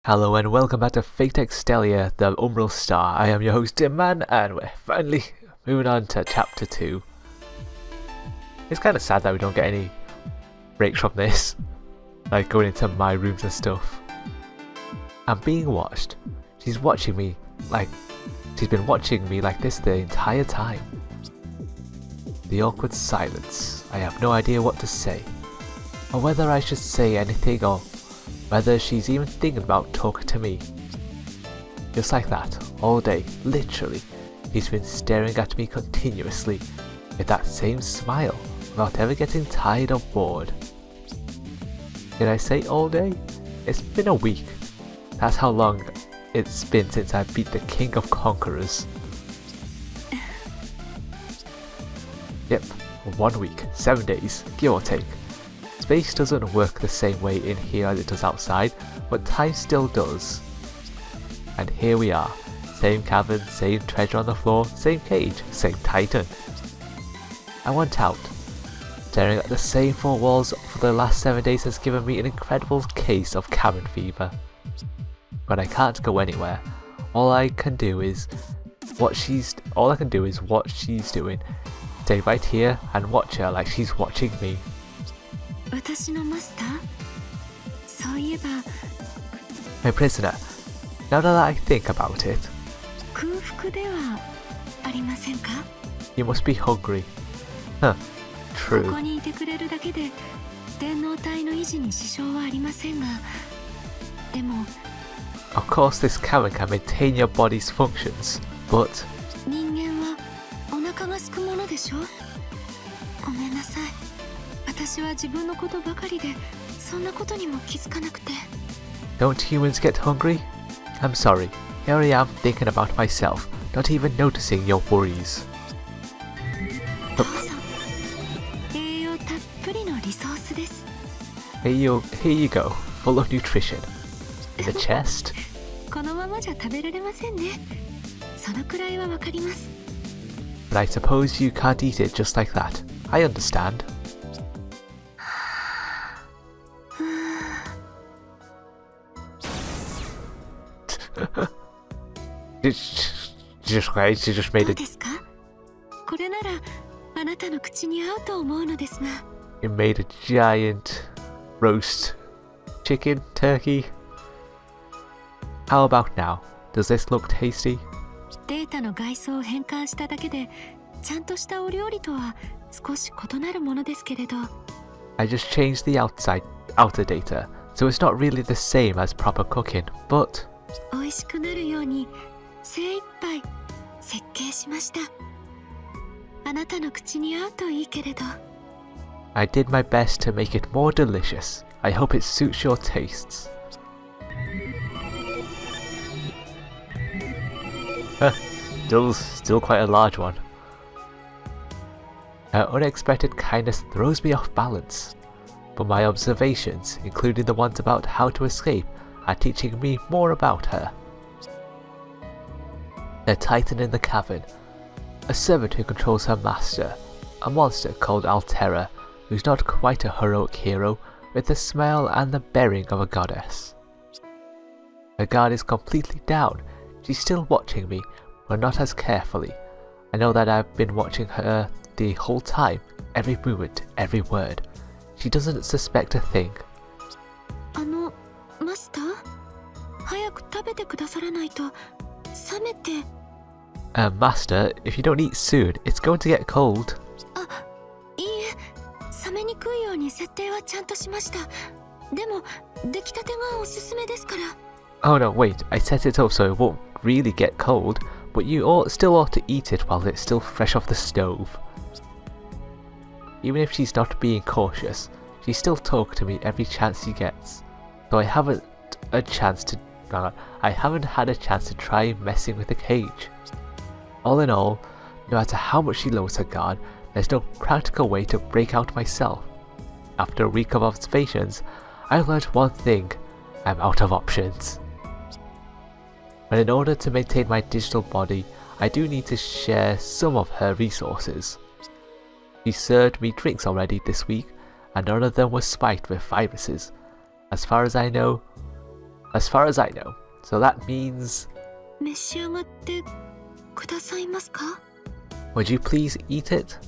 Hello and welcome back to Fate Extella, the Umbral Star. I am your host Tinman and we're finally moving on to chapter 2. It's kind of sad that we don't get any breaks from this, like going into my rooms and stuff. I'm being watched. She's watching me like, she's been watching me like this the entire time. The awkward silence. I have no idea what to say, or whether I should say anything or whether she's even thinking about talking to me. Just like that, all day, literally, she's been staring at me continuously with that same smile without ever getting tired or bored. Did I say all day? It's been a week. That's how long it's been since I beat the King of Conquerors. Yep, 1 week, 7 days, give or take. Space doesn't work the same way in here as it does outside, but time still does. And here we are, same cavern, same treasure on the floor, same cage, same titan. I want out. Staring at the same 4 walls for the last 7 days has given me an incredible case of cabin fever. But I can't go anywhere. All I can do is what she's doing. Stay right here and watch her like she's watching me. My prisoner, now that I think about it, you must be hungry. Huh, true. Of course this cavern can maintain your body's functions, but don't humans get hungry? I'm sorry, here I am thinking about myself, not even noticing your worries. Here you go, full of nutrition. In the chest? But I suppose you can't eat it just like that. I understand. She just made it. You made a giant roast chicken, turkey. How about now? Does this look tasty? I just changed the outer data, so it's not really the same as proper cooking, but I did my best to make it more delicious. I hope it suits your tastes. Still quite a large one. Her unexpected kindness throws me off balance, but my observations, including the ones about how to escape, are teaching me more about her. A titan in the cavern, a servant who controls her master, a monster called Altera, who's not quite a heroic hero, with the smell and the bearing of a goddess. Her guard is completely down. She's still watching me, but not as carefully. I know that I've been watching her the whole time, every movement, every word. She doesn't suspect a thing. Master, if you don't eat soon, it's going to get cold. Oh no, wait, I set it up so it won't really get cold, but you still ought to eat it while it's still fresh off the stove. Even if she's not being cautious, she still talks to me every chance she gets, so I haven't had a chance to try messing with the cage. All in all, no matter how much she lowers her guard, there's no practical way to break out myself. After a week of observations, I've learned one thing: I'm out of options. But in order to maintain my digital body, I do need to share some of her resources. She served me drinks already this week, and none of them were spiked with viruses. As far as I know, as far as I know. So that means... 召し上がってくださいますか? Would you please eat it?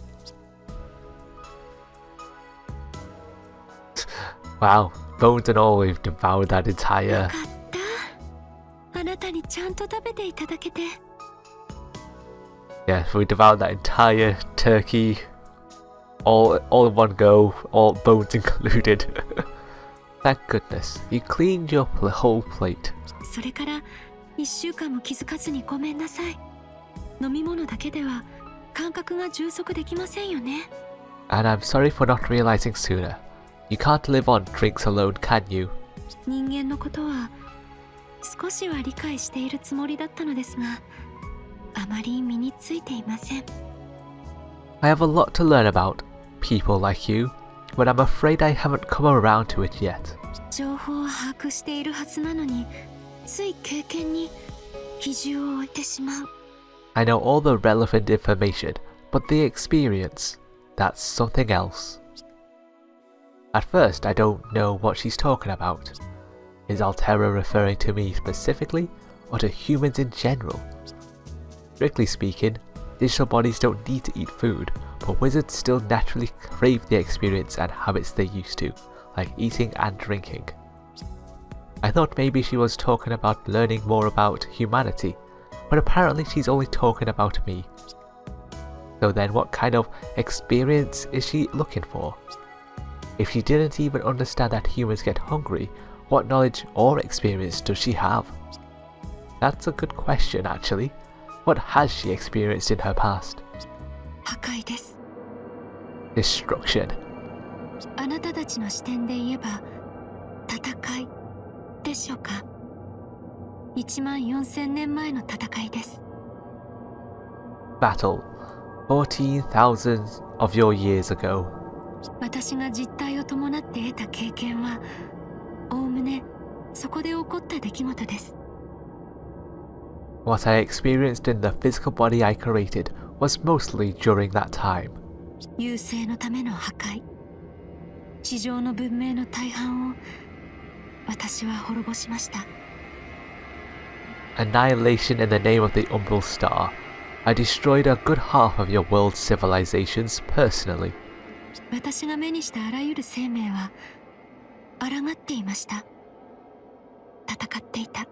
Wow, bones and all, we've devoured that entire... よかった。あなたにちゃんと食べていただけて。Yeah, we devoured that entire turkey, all in one go, all bones included. Thank goodness, you cleaned your whole plate. それから1週間も気づかずにごめんなさい。飲み物だけでは感覚が充足できませんよね。And I'm sorry for not realizing sooner. You can't live on drinks alone, can you? 人間のことは少しは理解しているつもりだったのですが、あまり身についていません。I have a lot to learn about people like you, but I'm afraid I haven't come around to it yet. 情報を把握しているはずなのに、つい経験に比重を置いてしまう。I know all the relevant information, but the experience, that's something else. At first, I don't know what she's talking about. Is SE.RA.PH referring to me specifically, or to humans in general? Strictly speaking, digital bodies don't need to eat food, but wizards still naturally crave the experience and habits they used to, like eating and drinking. I thought maybe she was talking about learning more about humanity, but apparently she's only talking about me. So then what kind of experience is she looking for? If she didn't even understand that humans get hungry, what knowledge or experience does she have? That's a good question actually. What has she experienced in her past? 破壊です。Destruction. あなたたちの視点で言えば戦いでしょうか。14000年前の戦いです。Battle. 14,000 of your years ago. 私が実体を伴って得た経験はおおむねそこで起こった出来事です。What I experienced in the physical body I created was mostly during that time. 優勢のための破壊。地上の文明の大半を私は滅ぼしました。Annihilation in the name of the Umbral Star. I destroyed a good half of your world's civilizations personally. 私が目にしたあらゆる生命は抗っていました。戦っていた。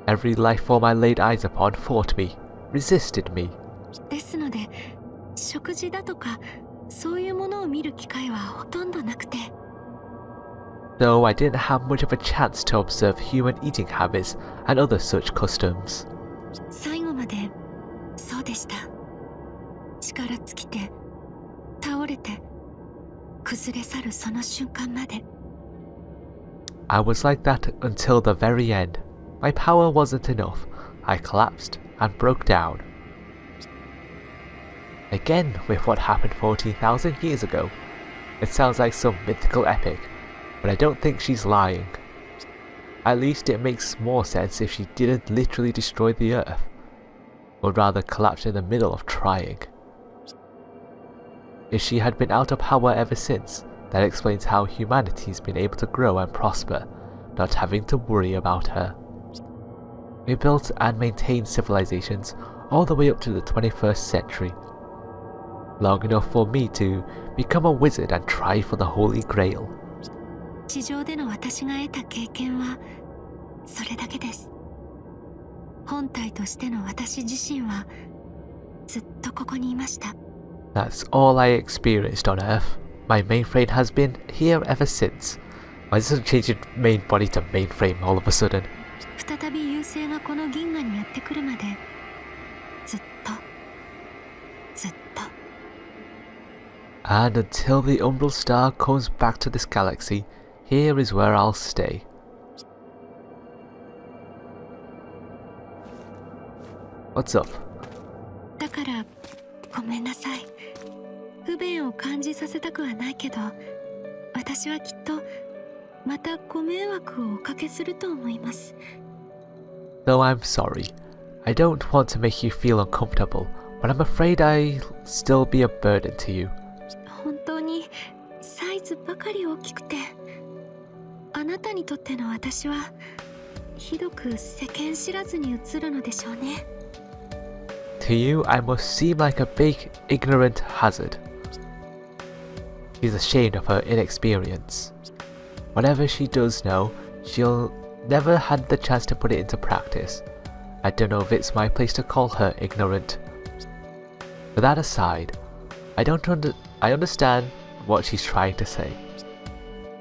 Every life form I laid eyes upon fought me, resisted me. ですので、食事だとかそういうものを見る機会はほとんどなくて。Though I didn't have much of a chance to observe human eating habits and other such customs. 最後までそうでした。力尽きて、倒れて、崩れ去るその瞬間まで。I was like that until the very end. My power wasn't enough. I collapsed and broke down. Again with what happened 14,000 years ago. It sounds like some mythical epic, but I don't think she's lying. At least it makes more sense if she didn't literally destroy the Earth, or rather collapse in the middle of trying. If she had been out of power ever since, that explains how humanity's been able to grow and prosper, not having to worry about her. We built and maintained civilizations all the way up to the 21st century. Long enough for me to become a wizard and try for the Holy Grail. 地上での私が得た経験はそれだけです。本体としての私自身はずっとここにいました。That's all I experienced on Earth. My mainframe has been here ever since. Why does it change its main body to mainframe all of a sudden? 再び優勢がこの銀河にやってくるまでずっとずっと。And until the Umbral Star comes back to this galaxy, here is where I'll stay. What's up? だからごめんなさい。不便を感じさせたくはないけど、私はきっとまたご迷惑をおかけすると思います。Though I'm sorry, I don't want to make you feel uncomfortable, but I'm afraid I'll still be a burden to you. 本当にサイズばかり大きくて、あななたにとっての私はひどく世間知らずに映るのでしょうね。 To you, I must seem like a big, ignorant hazard. She's ashamed of her inexperience. Whatever she does know, she'll never had the chance to put it into practice. I don't know if it's my place to call her ignorant. But that aside, I understand what she's trying to say.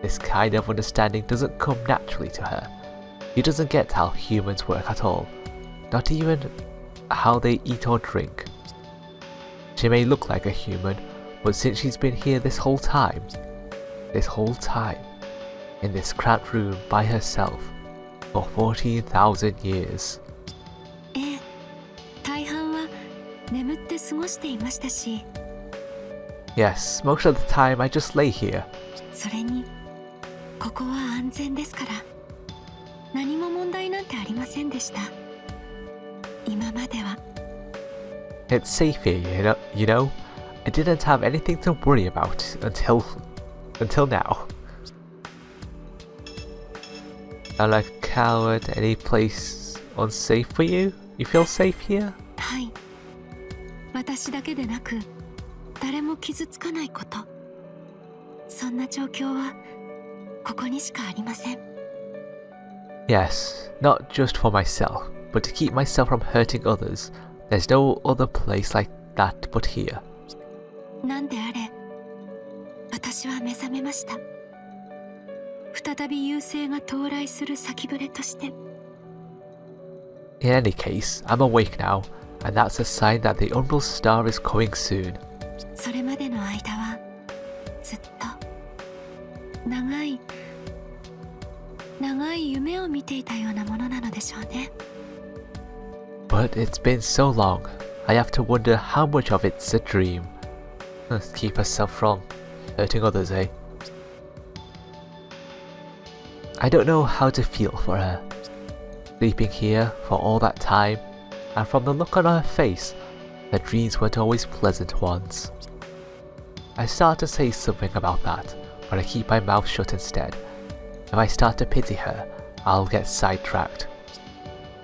This kind of understanding doesn't come naturally to her. She doesn't get how humans work at all, not even how they eat or drink. She may look like a human, but since she's been here this whole time, in this cramped room by herself, for 14,000 years. ええ、大半は眠って過ごしていましたし、 Yes, most of the time I just lay here. それにここは安全ですから何も問題なんてありませんでした。今までは。 It's safe here, you know? I didn't have anything to worry about until now. I'm like a coward. Any place unsafe for you? You feel safe here? はい。私だけでなく誰も傷つかないこと。そんな状況はここにしかありません。 Yes, not just for myself, but to keep myself from hurting others. There's no other place like that but here. なんであれ、私は目覚めました。再び優勢が到来する先触れとして。 In any case, I'm awake now, and that's a sign that the Umbral Star is coming soon. それまでの間はずっと長い夢を見ていたようなものなのでしょうね。 But it's been so long, I have to wonder how much of it's a dream. Let's keep herself from hurting others, eh? I don't know how to feel for her. Sleeping here for all that time, and from the look on her face, the dreams weren't always pleasant ones. I start to say something about that, but I keep my mouth shut instead. If I start to pity her, I'll get sidetracked.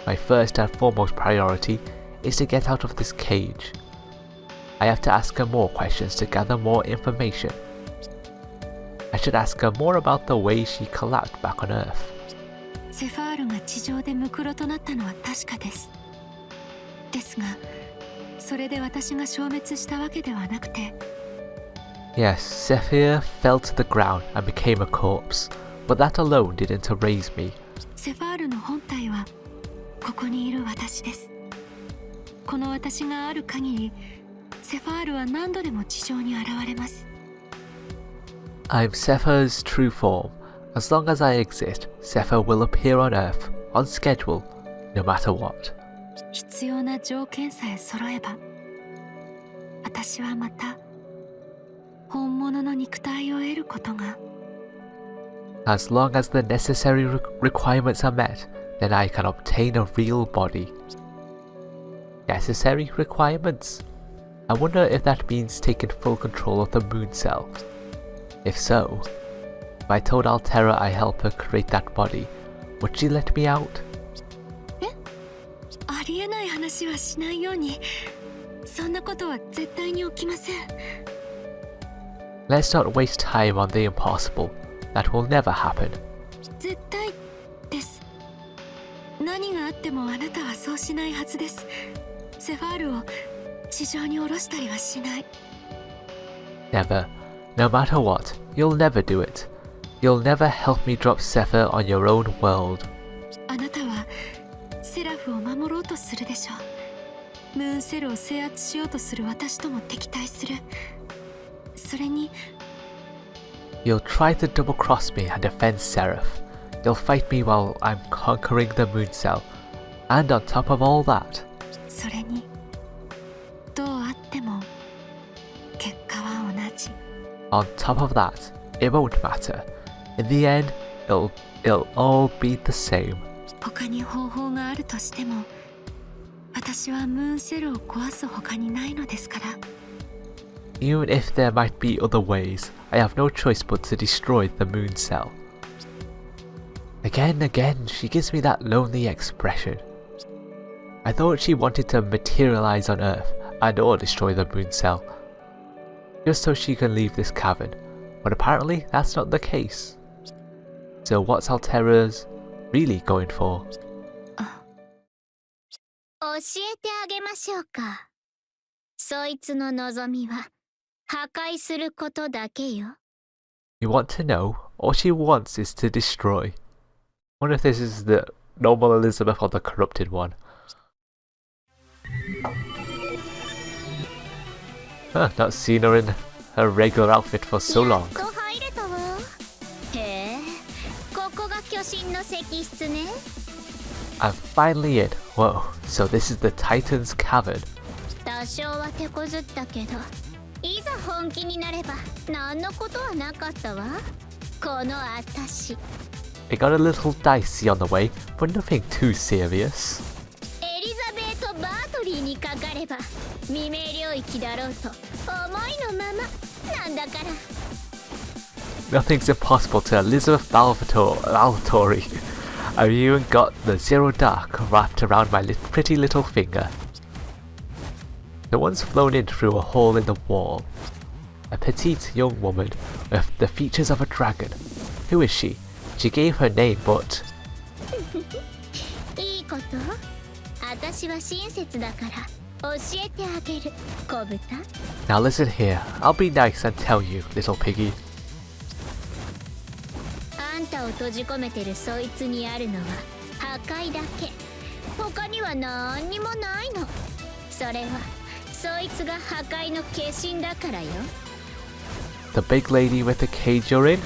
My first and foremost priority is to get out of this cage. I have to ask her more questions to gather more information. I should ask her more about the way she collapsed back on Earth. セファールが地上でムクロとなったのは確かです。ですが、それで私が消滅したわけではなくて。 Yes, SE.RA.PH fell to the ground and became a corpse, but that alone didn't erase me. セファールの本体はここにいる私です。この私がある限り、セファールは何度でも地上に現れます。 I'm SE.RA.PH's true form. As long as I exist, SE.RA.PH will appear on Earth, on schedule, no matter what. 必要な条件さえ揃えば、私はまた本物の肉体を得ることが。 As long as the necessary requirements are met, then I can obtain a real body. Necessary requirements? I wonder if that means taking full control of the moon cell. If so, if I told Altera I help her create that body, would she let me out? ありえない話はしないように。そんなことは絶対に起きません。 Let's not waste time on the impossible. That will never happen. 絶対です。何があってもあなたはそうしないはずです。セファールを地上に下ろしたりはしない。 Never. No matter what, you'll never do it. You'll never help me drop SE.RA.PH on your own world. あなたはセラフを守ろうとするでしょう。ムーンセルを制圧しようとする私とも敵対する。それに You'll try to double-cross me and defend SE.RA.PH. You'll fight me while I'm conquering the moon cell. And on top of all that, それにどうあっても結果は同じ。 on top of that, it won't matter. In the end, it'll all be the same. 他に方法があるとしても、私はムーンセルを壊す他にないのですから。 Even if there might be other ways, I have no choice but to destroy the moon cell. Again, she gives me that lonely expression. I thought she wanted to materialize on Earth and or destroy the moon cell, just so she can leave this cavern, but apparently that's not the case. So what's Altera's really going for? 教えてあげましょうか。そいつの望みは破壊することだけよ。You want to know? All she wants is to destroy. Wonder if this is the normal Elizabeth or the corrupted one. Not seen her in her regular outfit for so long. 入れたわ。へえ、ここが巨神の石室ね。I'm finally in. Whoa, so this is the Titan's cavern. 多少は手こずったけど、いざ本気になれば何のことはなかったわ。この私。It got a little dicey on the way, but nothing too serious. エリザベート・バートリーにかかれば未明領域だろうと思いのままなんだから。Nothing's impossible to Elizabeth Valtori. I've even got the Zero Dark wrapped around my pretty little finger. The one's flown in through a hole in the wall. A petite young woman with the features of a dragon. Who is she? She gave her name, but... いいこと？私は親切だから教えてあげる、小豚。 Now listen here, I'll be nice and tell you, little piggy. あんたを閉じ込めてるそいつにあるのは破壊だけ。他には何にもないの。それはそいつが破壊の化身だからよ。 The big lady with the cage you're in?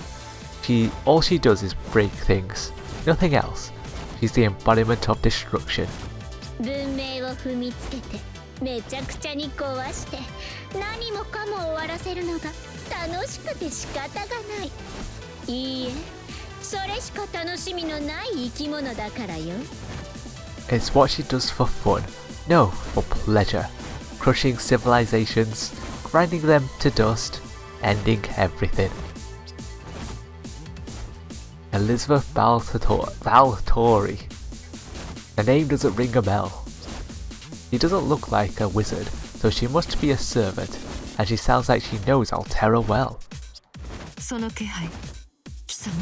All she does is break things. Nothing else. She's the embodiment of destruction. 文明を踏みつけてめちゃくちゃに壊して何もかも終わらせるのが楽しくて仕方がない。いいえ、それしか楽しみのない生き物だからよ。 It's what she does for fun. No, for pleasure. Crushing civilizations, grinding them to dust, ending everything. Elizabeth Valtori. The name doesn't ring a bell. She doesn't look like a wizard, so she must be a servant, and she sounds like she knows Altera well. その気配、貴様、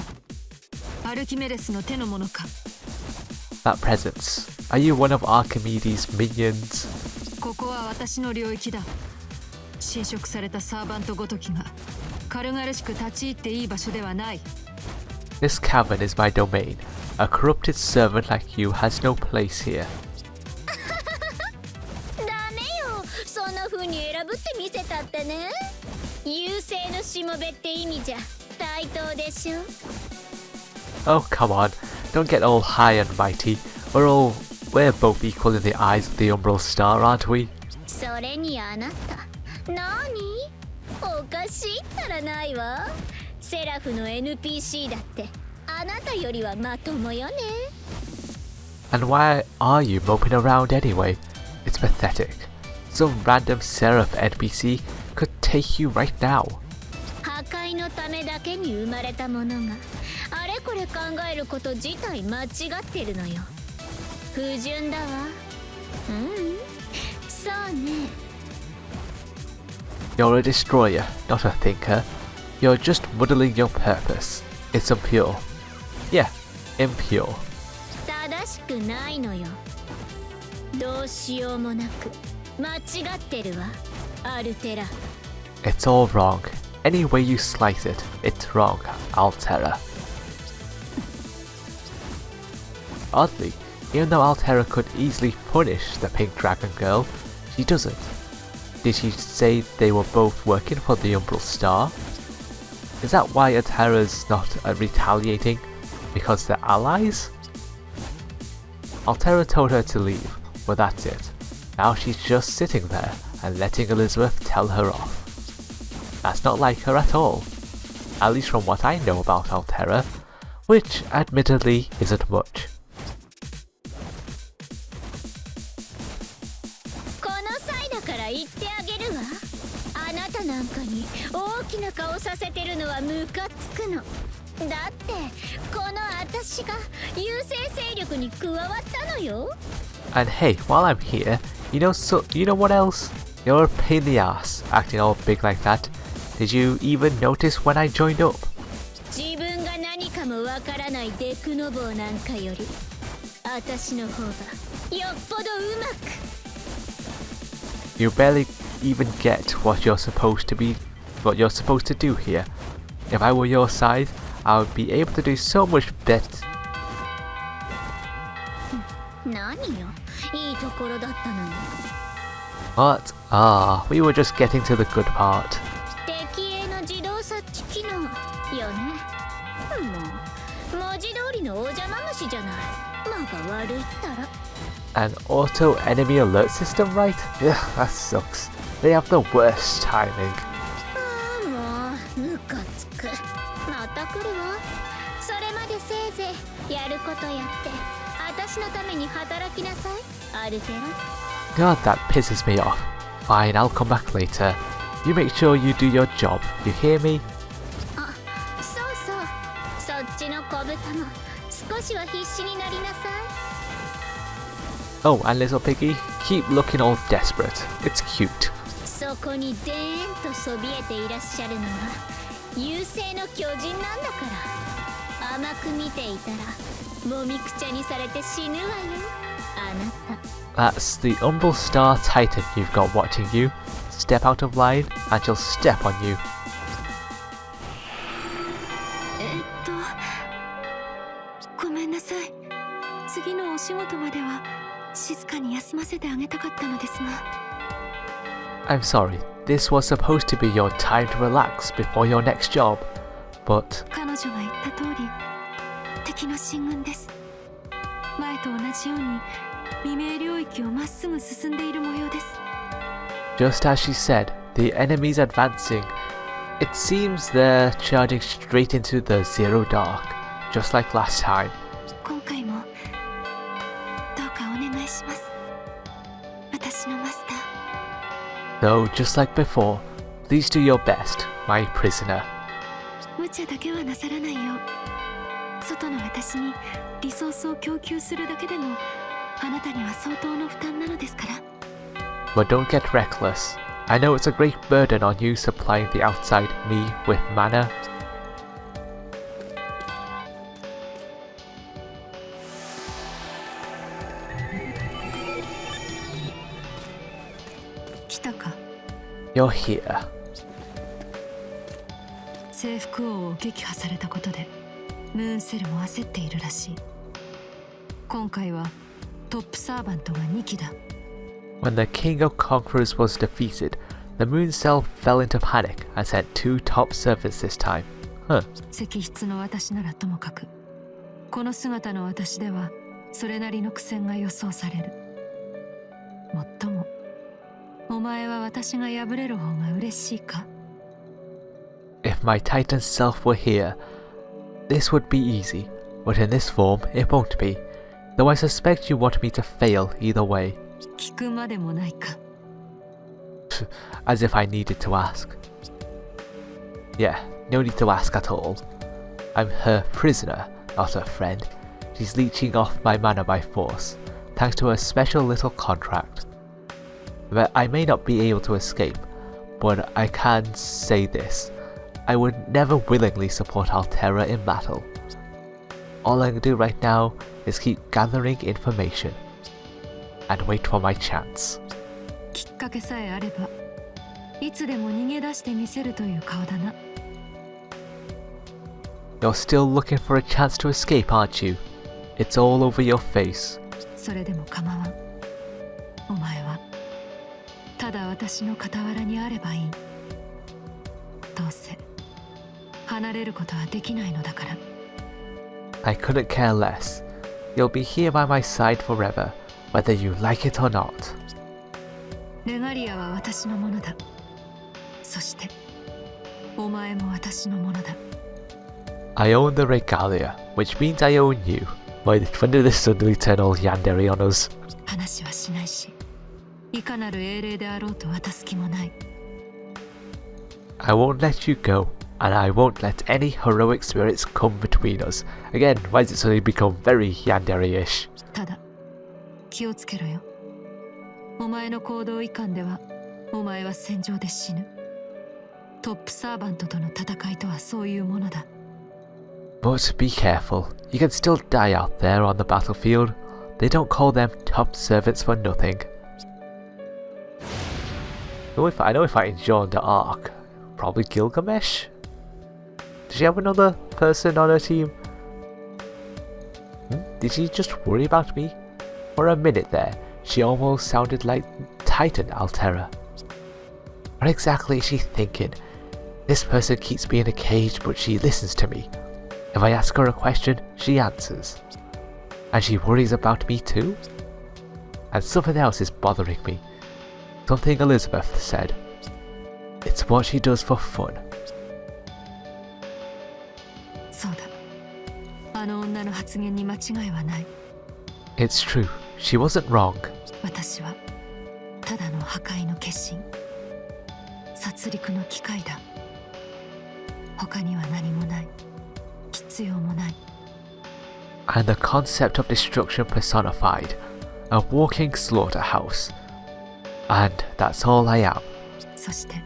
アルキメデスの手の者か。 That presence. Are you one of Archimedes' minions? ここは私の領域だ。侵食されたサーバントごときが軽々しく立ち入っていい場所ではない。 This cavern is my domain. A corrupted servant like you has no place here. ダメよ、そんな風に選ぶって見せたってね。優勢のしもべって意味じゃ対等でしょ。 Oh, come on. Don't get all high and mighty. We're both equal in the eyes of the Umbral Star, aren't we? それにあなた、何？おかしいったらないわ。セラフの NPC だってあなたよりはまともよね。 And why are you moping around anyway? It's pathetic. Some random Seraph NPC could take you right now. 破壊のためだけに生まれたものがあれこれ考えること自体間違ってるのよ。不純だわ。そうね。 You're a destroyer, not a thinker. You're just muddling your purpose. It's impure. Yeah, impure. 正しくないのよ。どうしようもなく間違ってるわ、アルテラ。 It's all wrong. Any way you slice it, it's wrong, Altera. Oddly, even though Altera could easily punish the pink dragon girl, she doesn't. Did she say they were both working for the Umbral Star? Is that why Altera's not retaliating? Because they're allies? Altera told her to leave, but that's it. Now she's just sitting there and letting Elizabeth tell her off. That's not like her at all. At least from what I know about Altera, which admittedly isn't much. この際だから言ってあげるわ。あなたなんかに大きな顔させてるのはムカつくの。だってこの私が優勢勢力に加わったのよ。 And hey, while I'm here, you know what else? You're a pain in the ass, acting all big like that. Did you even notice when I joined up? 自分が何かもわからないデクノボーなんかより私の方がよっぽどうまく。 You barely even get what you're supposed to do here. If I were your size, I would be able to do so much better. 何よ、いいところだったのに。 What? Ah, we were just getting to the good part. 敵への自動察知機能よね。もう文字通りのお邪魔虫じゃない。間が悪いったら。 An auto enemy alert system, right? Yeah, that sucks. They have the worst timing. もうムカつく。また来るわ。それまでせいぜいやることやって私のために働きなさい、アルテラ。 God, that pisses me off. Fine, I'll come back later. You make sure you do your job. You hear me? あ、そうそう。そっちの小豚も少しは必死になりなさい。 Oh, and little piggy, keep looking all desperate. It's cute. そこにでーんとそびえていらっしゃるのは優勢の巨人なんだから。甘く見ていたらもみくちゃにされて死ぬわよ、あなた。 That's the Umbral Star Titan you've got watching you. Step out of line and she'll step on you. ごめんなさい。次のお仕事までは静かに休ませてあげたかったのですが。 I'm sorry, this was supposed to be your time to relax before your next job, but 彼女が言った通り敵の進軍です。前と同じように未明領域をまっすぐ進んでいる模様です。 just as she said, the enemy's advancing. It seems they're charging straight into the Zero Dark, just like last time. 今回もどうかお願いします、私のマスター。 Though, just like before, please do your best, my prisoner. 無茶だけはなさらないよ。外の私にリソースを供給するだけでもあなたには相当の負担なのですから。 But don't get reckless. I know it's a great burden on you supplying the outside me with mana. 来たか。 You're here. 征服王を撃破されたことでムーンセルも焦っているらしい。今回はトップサーバントが2機だ。 When the King of Conquerors was defeated, the Moon Cell fell into panic and sent 2 top servants this time. Huh. 石室の私ならともかく、この姿の私ではそれなりの苦戦が予想される。もっとも、お前は私が敗れる方が嬉しいか？ If my Titan self were here, this would be easy, but in this form it won't be, though I suspect you want me to fail either way. 聞くまでもないか。 As if I needed to ask. Yeah, no need to ask at all. I'm her prisoner, not her friend. She's leeching off my mana by force, thanks to a special little contract. But I may not be able to escape, but I can say this. I would never willingly support SE.RA.PH in battle. All I can do right now is keep gathering information and wait for my chance. きっかけさえあれば、いつでも逃げ出してみせるという顔だな。You're still looking for a chance to escape, aren't you? It's all over your face. それでも構わん。お前はただ私の傍らにあればいい。どうせ離れることはできないのだから。 I couldn't care less. You'll be here by my side forever, whether you like it or not. レガリアは私のものだ。そしてお前も私のものだ。 I own the regalia, which means I own you. Why when did this suddenly turn all yandere on us? 話はしないし、いかなる英霊であろうと渡す気もない。 I won't let you go, and I won't let any heroic spirits come between us. Again, why does it suddenly become very yandere-ish? ただ気をつけろよ。お前の行動いかんではお前は戦場で死ぬ。トップサーバントとの戦いとはそういうものだ。But be careful, you can still die out there on the battlefield. They don't call them top servants for nothing. I know we're fighting Jeanne d'Arc. Probably Gilgamesh? Does she have another person on her team? Did she just worry about me? For a minute there, she almost sounded like Titan Altera. What exactly is she thinking? This person keeps me in a cage, but she listens to me. If I ask her a question, she answers. And she worries about me too? And something else is bothering me. Something Elizabeth said. It's what she does for fun. そうだ。あの女の発言に間違いはない。It's true. She wasn't wrong. 私はただの破壊の決心。殺戮の機械だ。他には何もない。必要もない。And the concept of destruction personified. A walking slaughterhouse. And that's all I am. そして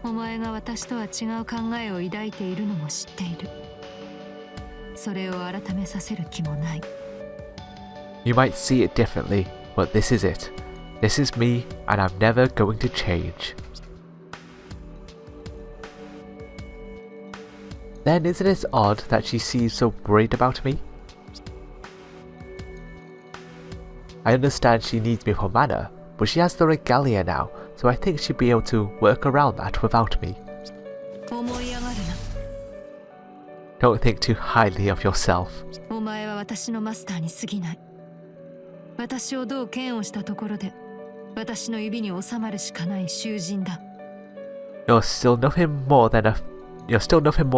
お前が私とは違う考えを抱いているのも知っている。それを改めさせる気もない。You might see it differently, but this is it. This is me, and I'm never going to change. Then isn't it odd that she seems so worried about me? I understand she needs me for mana, but she has the regalia now, so I think she'd be able to work around that without me. 思い上がるな。 Don't think too highly of yourself. お前は私のマスターに過ぎない。私をどう嫌悪したところで、私の指に収まるしかない囚人だ。You're still nothing more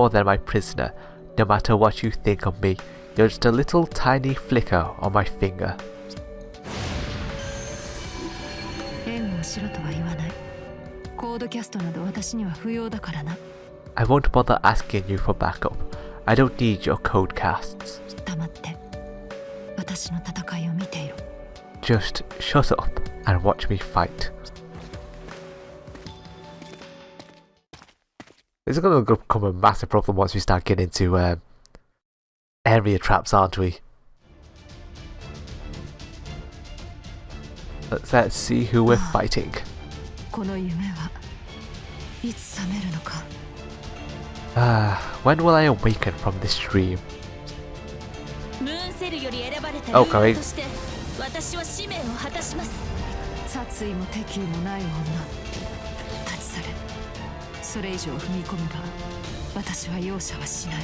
than my prisoner, no matter what you think of me. You're just a little tiny flicker on my finger. 援護をしろとは言わない。コードキャストなど私には不要だからな。I won't bother asking you for backup. I don't need your code casts. 黙って私の戦いを見ていろ。Just shut up and watch me fight. This is going to become a massive problem once we start getting into area traps, aren't we? Let's see who we're fighting. この夢はいつ覚めるのか。When will I awaken from this dream? ムーンセルより選ばれた Oh, リー coming. ダーとして私は使命を果たします。殺意も敵意もない女。立ち去れ。それ以上踏み込めば私は容赦はしない。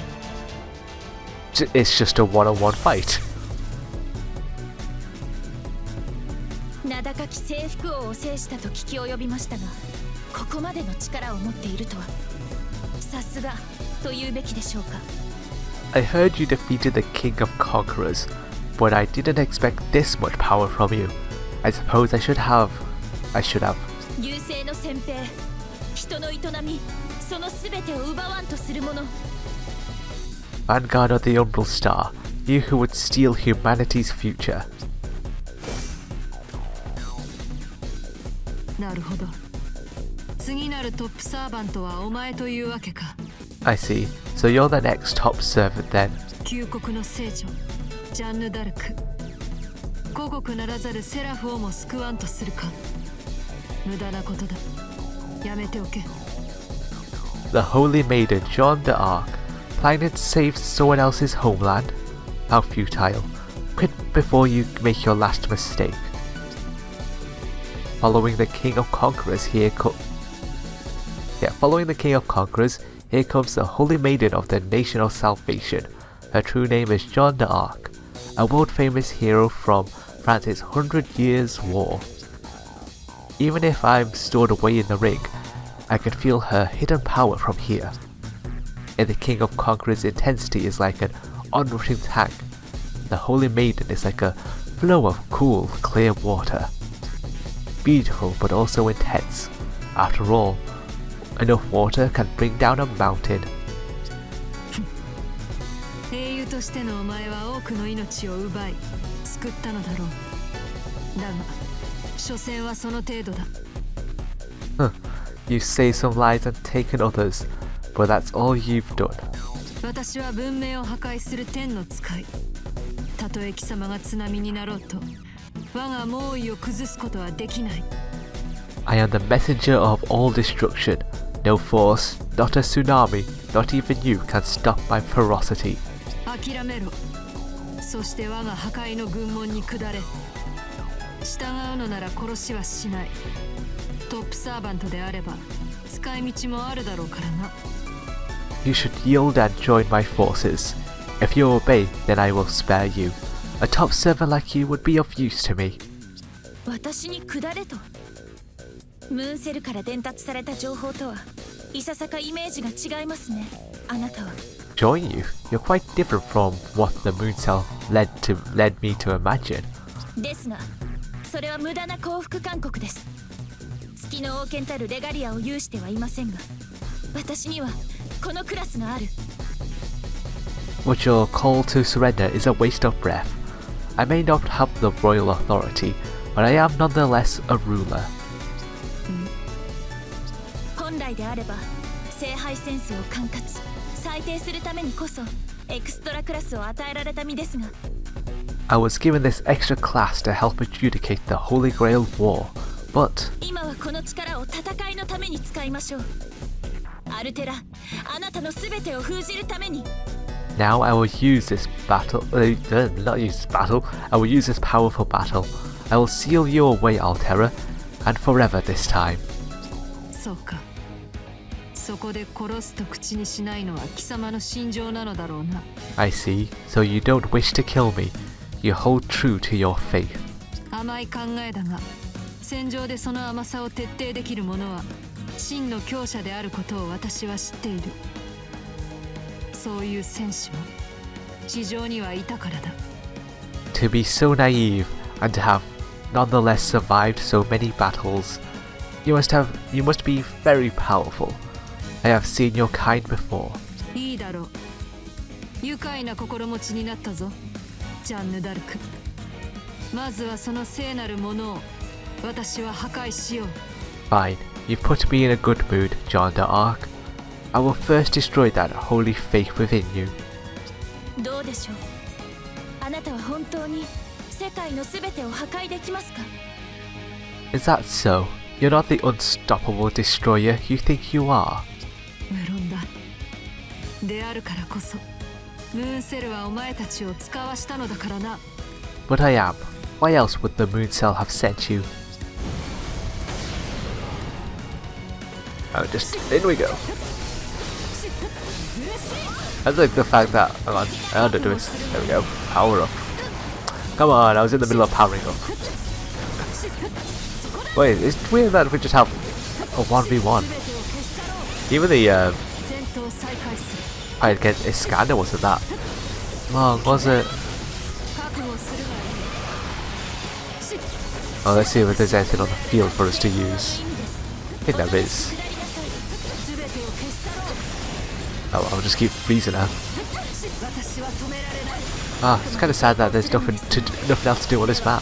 It's just a one-on-one fight. 名高き征服王を制したと聞き及びましたが、ここまでの力を持っているとはさすがと言うべきでしょうか。 I heard you defeated the King of Conquerors, but I didn't expect this much power from you. I suppose I should have. 優勢の先兵、人の営み、そのすべてを奪わんとする者。 Vanguard of the Umbral Star, you who would steal humanity's future. なるほど。次なるトップサーバントはお前というわけか。I see. So you're the next top servant then. 旧国の聖女ジャンヌ・ダルク。故国ならざるセラフをも救わんとするか。無駄なことだ。やめておけ。 The Holy Maiden Jeanne d'Arc, planning to save someone else's homeland? How futile. Quit before you make your last mistake. Following the King of Conquerors, here comes the Holy Maiden of the Nation of Salvation. Her true name is Jeanne d'Arc, a world-famous hero from France's 100 Years' War. Even if I'm stored away in the ring, I can feel her hidden power from here. And the King of Conquerors' intensity is like an onrushing tank. The Holy Maiden is like a flow of cool, clear water. Beautiful but also intense. After all, Enough water can bring down a mountain. 英雄としてのお前は多くの命を奪い救ったのだろう。だが所詮はその程度だ。 You saved some lives and taken others, but that's all you've done. 私は文明を破壊する天の使い。たとえ貴様が津波になろうと我が猛威を崩すことはできない。 I am the messenger of all destruction. No force, not a tsunami, not even you can stop my ferocity. 諦めろ。そして我が破壊の軍門に下れ。従うのなら殺しはしない。トップサーバントであれば使い道もあるだろうからな。 You should yield and join my forces. If you obey, then I will spare you. A top servant like you would be of use to me. 私に下れと。ムーンセルから伝達された情報とはいささかイメージが違いますね。あなたは。 Join you? You're quite different from what the moon cell led me to imagine. ですが、それは無駄な降伏勧告です。月の王権たるレガリアを有してはいませんが、私にはこのクラスがある。 But your call to surrender is a waste of breath. I may not have the royal authority, but I am nonetheless a ruler. 本来であれば、聖杯センスを管轄、裁定するためにこそエクストラクラスを与えられた身ですが。 I was given this extra class to help adjudicate the Holy Grail War, but 今はこの力を戦いのために使いましょう。アルテラ、あなたのすべてを封じるために。 now I will use this battle, not use this battle, I will use this powerful battle. I will seal you away, Altera, and forever this time. そうか。そこで殺すと口にしないのは貴様の心情なのだろうな。 I see, so you don't wish to kill me. You hold true to your faith. 甘い考えだが、戦場でその甘さを徹底できる者は真の強者であることを私は知っている。そういう戦士も地上にはいたからだ。 To be so naive and to have nonetheless survived so many battles, you must be very powerful. I have seen your kind before. いいだろう。愉快な心持ちになったぞ、ジャンヌ・ダルク。まずはその聖なるものを私は破壊しよう。 Fine, you've put me in a good mood, John d'Arc. I will first destroy that holy faith within you. どうでしょう。あなたは本当に世界のすべてを破壊できますか。 Is that so? You're not the unstoppable destroyer you think you are. 無論だ。であるからこそムーンセルはお前たちを使わしたのだからな。 But I am. Why else would the moon cell have sent you? Oh, just in we go. I like the fact that, hang on, I know how to do this. There we go. Power up. Come on, I was in the middle of powering up. Wait, it's weird that we just have a 1v1. Even the fight against Iskander wasn't that long, was it? Oh, let's see if there's anything on the field for us to use. I think there is. Oh, I'll just keep freezing her. Ah, it's kind of sad that there's nothing else to do on this map.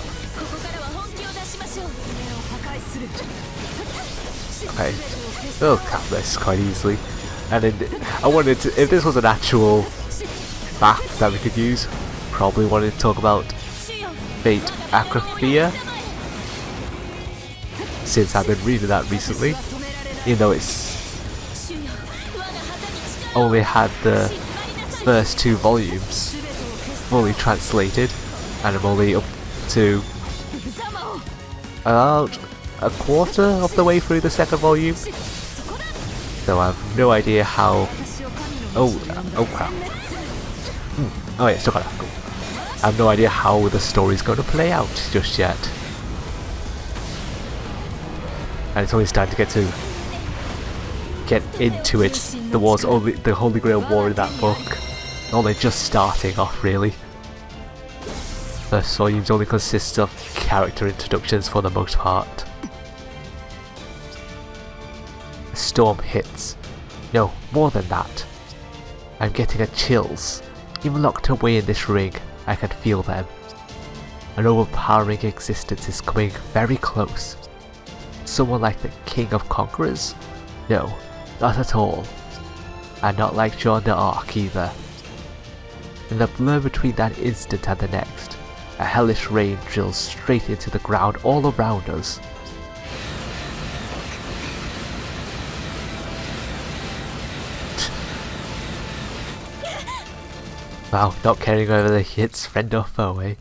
Okay, we'll cap this quite easily. And then I wanted to, if this was an actual map that we could use, probably wanted to talk about Fate Acrophia, since I've been reading that recently, even though it's only had the first 2 volumes fully translated, and I'm only up to about a quarter of the way through the 2nd volume, so I have no idea how. Oh crap. Oh yeah, still gotta go. I have no idea how the story's going to play out just yet, and it's only starting to get into it. There was only the Holy Grail War in that book, only just starting off really. First volumes only consists of character introductions for the most part. storm hits. No, more than that. I'm getting a chills. Even locked away in this ring, I can feel them. An overpowering existence is coming very close. Someone like the King of Conquerors? No, not at all. And not like John the Ark either. In the blur between that instant and the next, a hellish rain drills straight into the ground all around us. Wow, not caring whether it hits friend or foe, eh?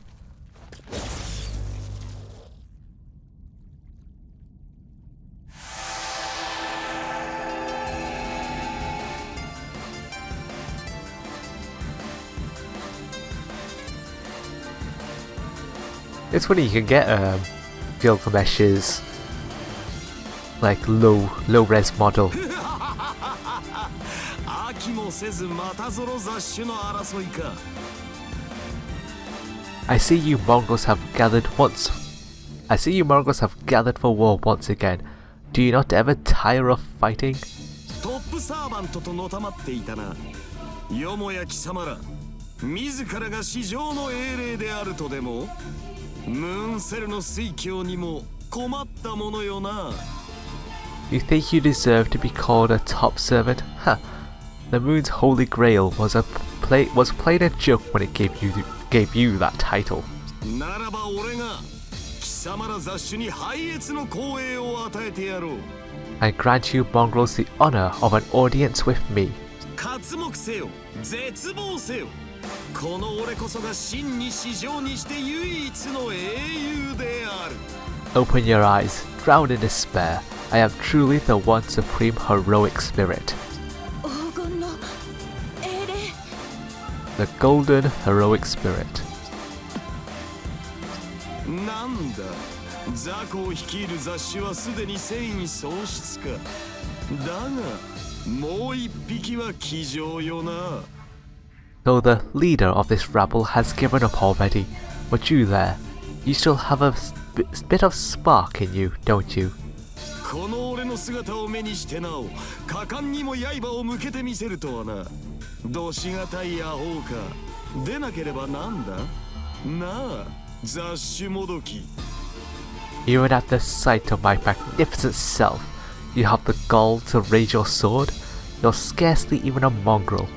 It's funny, you can get Gilgamesh's like low res model. I see you Mongols have gathered for war once again. Do you not ever tire of fighting? You think you deserve to be called a top servant? Huh. The moon's Holy Grail was played a joke when it gave you that title. I grant you Mongrels the honor of an audience with me. Open your eyes, drown in despair. I am truly the one supreme heroic spirit. The golden heroic spirit. Though the leader of this rabble has given up already, but you there, you still have a bit of spark in you, don't you? Even at the sight of my magnificent self, you have the gall to raise your sword? You're scarcely even a mongrel.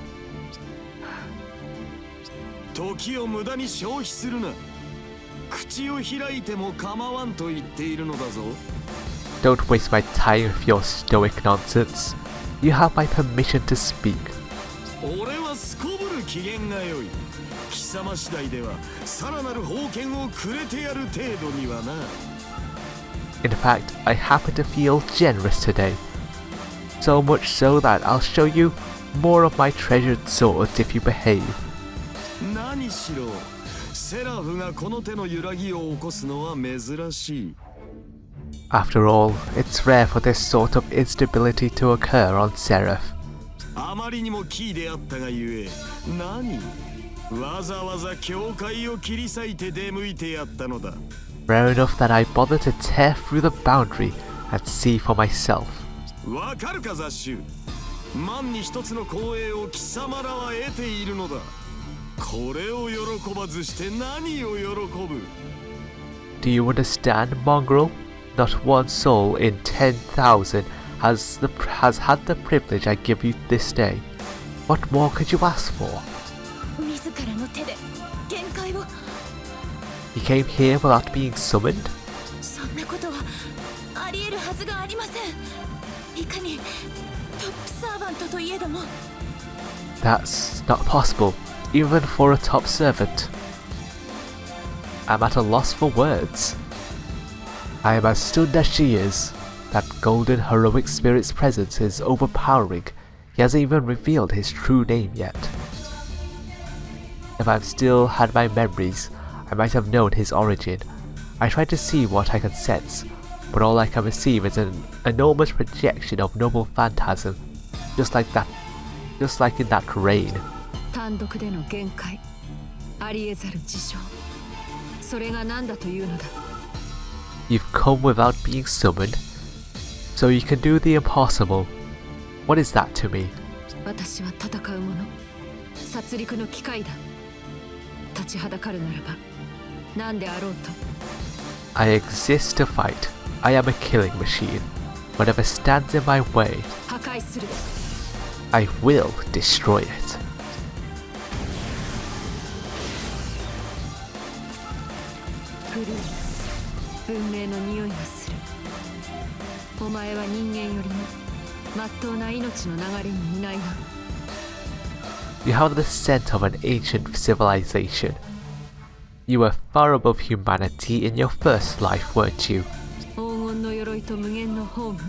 Don't waste my time with your stoic nonsense. You have my permission to speak. In fact, I happen to feel generous today. So much so that I'll show you more of my treasured swords if you behave. After all, it's rare for this sort of instability to occur on Seraph. Rare enough that I bother to tear through the boundary and see for myself. Do you understand, mongrel? Not one soul in 10,000 has had the privilege I give you this day. What more could you ask for? You came here without being summoned? That's not possible, even for a top servant. I'm at a loss for words. I am as stunned as she is. That golden heroic spirit's presence is overpowering. He hasn't even revealed his true name yet. If I've still had my memories, I might have known his origin. I try to see what I can sense, but all I can receive is an enormous projection of noble phantasm, just like in that rain. You've come without being summoned, so you can do the impossible. What is that to me? 私は戦う者、殺戮の機械だ。立ちはだかるならば、何であろうと。I exist to fight. I am a killing machine. Whatever stands in my way, 破壊する。I will destroy it. 古い運命の匂いがする。お前は人間よりも真っ当な命の流れにいないな。You have the scent of an ancient civilization. You were far above humanity in your first life, weren't you? 黄金の鎧と無限のホーム。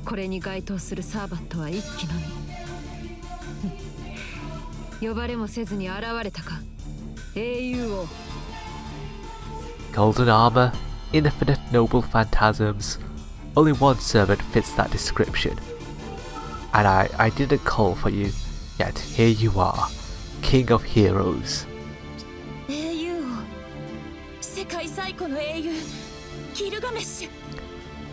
これに該当するサーバットは一機のみ。呼ばれもせずに現れたか。英雄王。Golden armor, infinite noble phantasms. Only one servant fits that description. And I didn't call for you, yet here you are, King of Heroes. 英雄王、世界最古の英雄、ギルガメッシュ。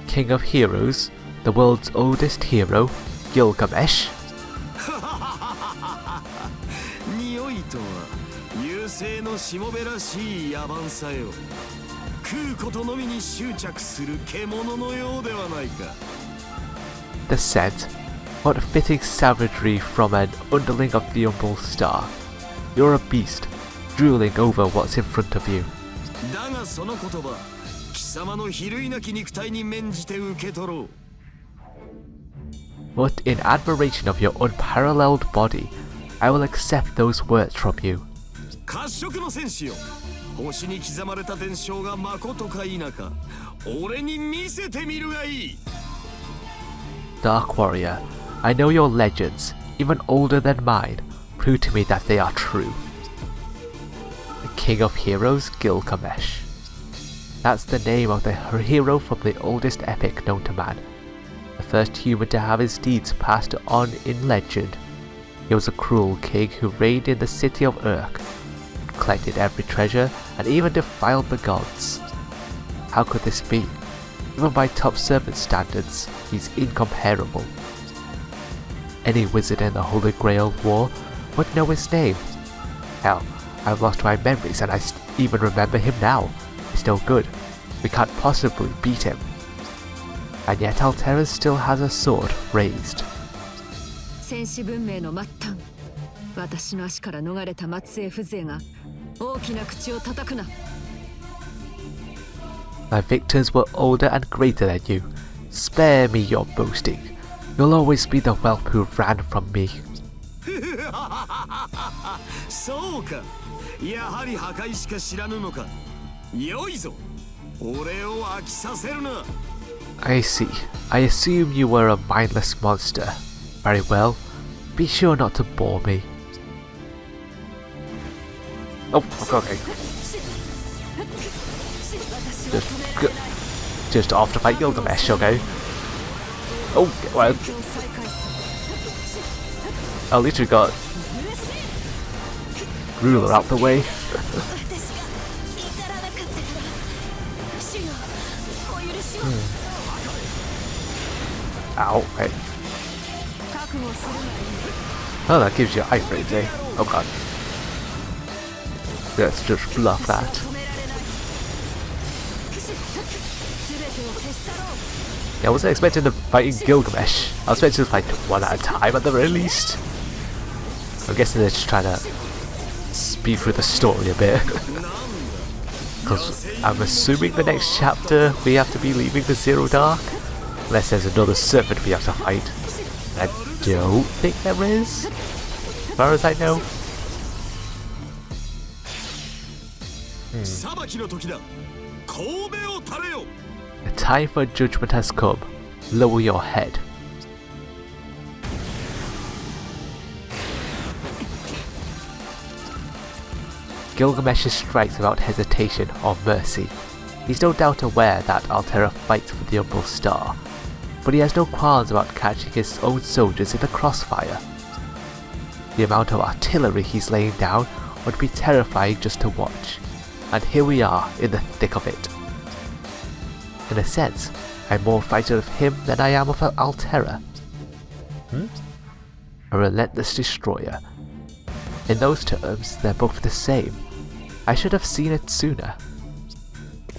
King of Heroes, the world's oldest hero, Gilgamesh. 匂いとは優勢のしもべらしい野蛮さよ。食うことのみに執着する獣のようではないか。 The scent, what fitting savagery from an underling of the Umbral Star. You're a beast, drooling over what's in front of you. だがその言葉、貴様の比類なき肉体に免じて受け取ろう。 But in admiration of your unparalleled body, I will accept those words from you. 褐色の戦士よ、星に刻まれた伝承がまことか否か、俺に見せてみるがいい。 Dark Warrior, I know your legends, even older than mine, prove to me that they are true. The King of Heroes, Gilgamesh. That's the name of the hero from the oldest epic known to man. The first human to have his deeds passed on in legend. He was a cruel king who reigned in the city of Urk, collected every treasure, and even defiled the gods. How could this be? Even by top servant standards, he's incomparable. Any wizard in the Holy Grail War would know his name. Hell, I've lost my memories and I even remember him now. He's still good. We can't possibly beat him. And yet Altera still has a sword raised. 戦士文明の末端。私の足から逃れた末裔風情が大きな口を叩くな。My victors were older and greater than you. Spare me your boasting. You'll always be the whelp who ran from me. そうか、やはり破壊しか知らぬのか。よいぞ、俺を飽きさせるな。 I see. I assume you were a mindless monster. Very well. Be sure not to bore me. Oh, okay. Just off to fight Gilgamesh, okay? Oh, well. I literally got ruler out the way. Ow, right. Oh, that gives you height rate, eh? Oh god. Let's just bluff that. Yeah, I wasn't expecting to fight Gilgamesh. I was expecting to fight one at a time at the very least. I'm guessing they're just trying to speed through the story a bit. Because I'm assuming the next chapter we have to be leaving the Zero Dark. Unless there's another servant we have to fight. I don't think there is, as far as I know. The time for judgment has come. Lower your head. Gilgamesh strikes without hesitation or mercy. He's no doubt aware that Altera fights for the Umbral Star, but he has no qualms about catching his own soldiers in the crossfire. The amount of artillery he's laying down would be terrifying just to watch, and here we are in the thick of it. In a sense, I'm more frightened of him than I am of Altera. A relentless destroyer. In those terms, they're both the same. I should have seen it sooner.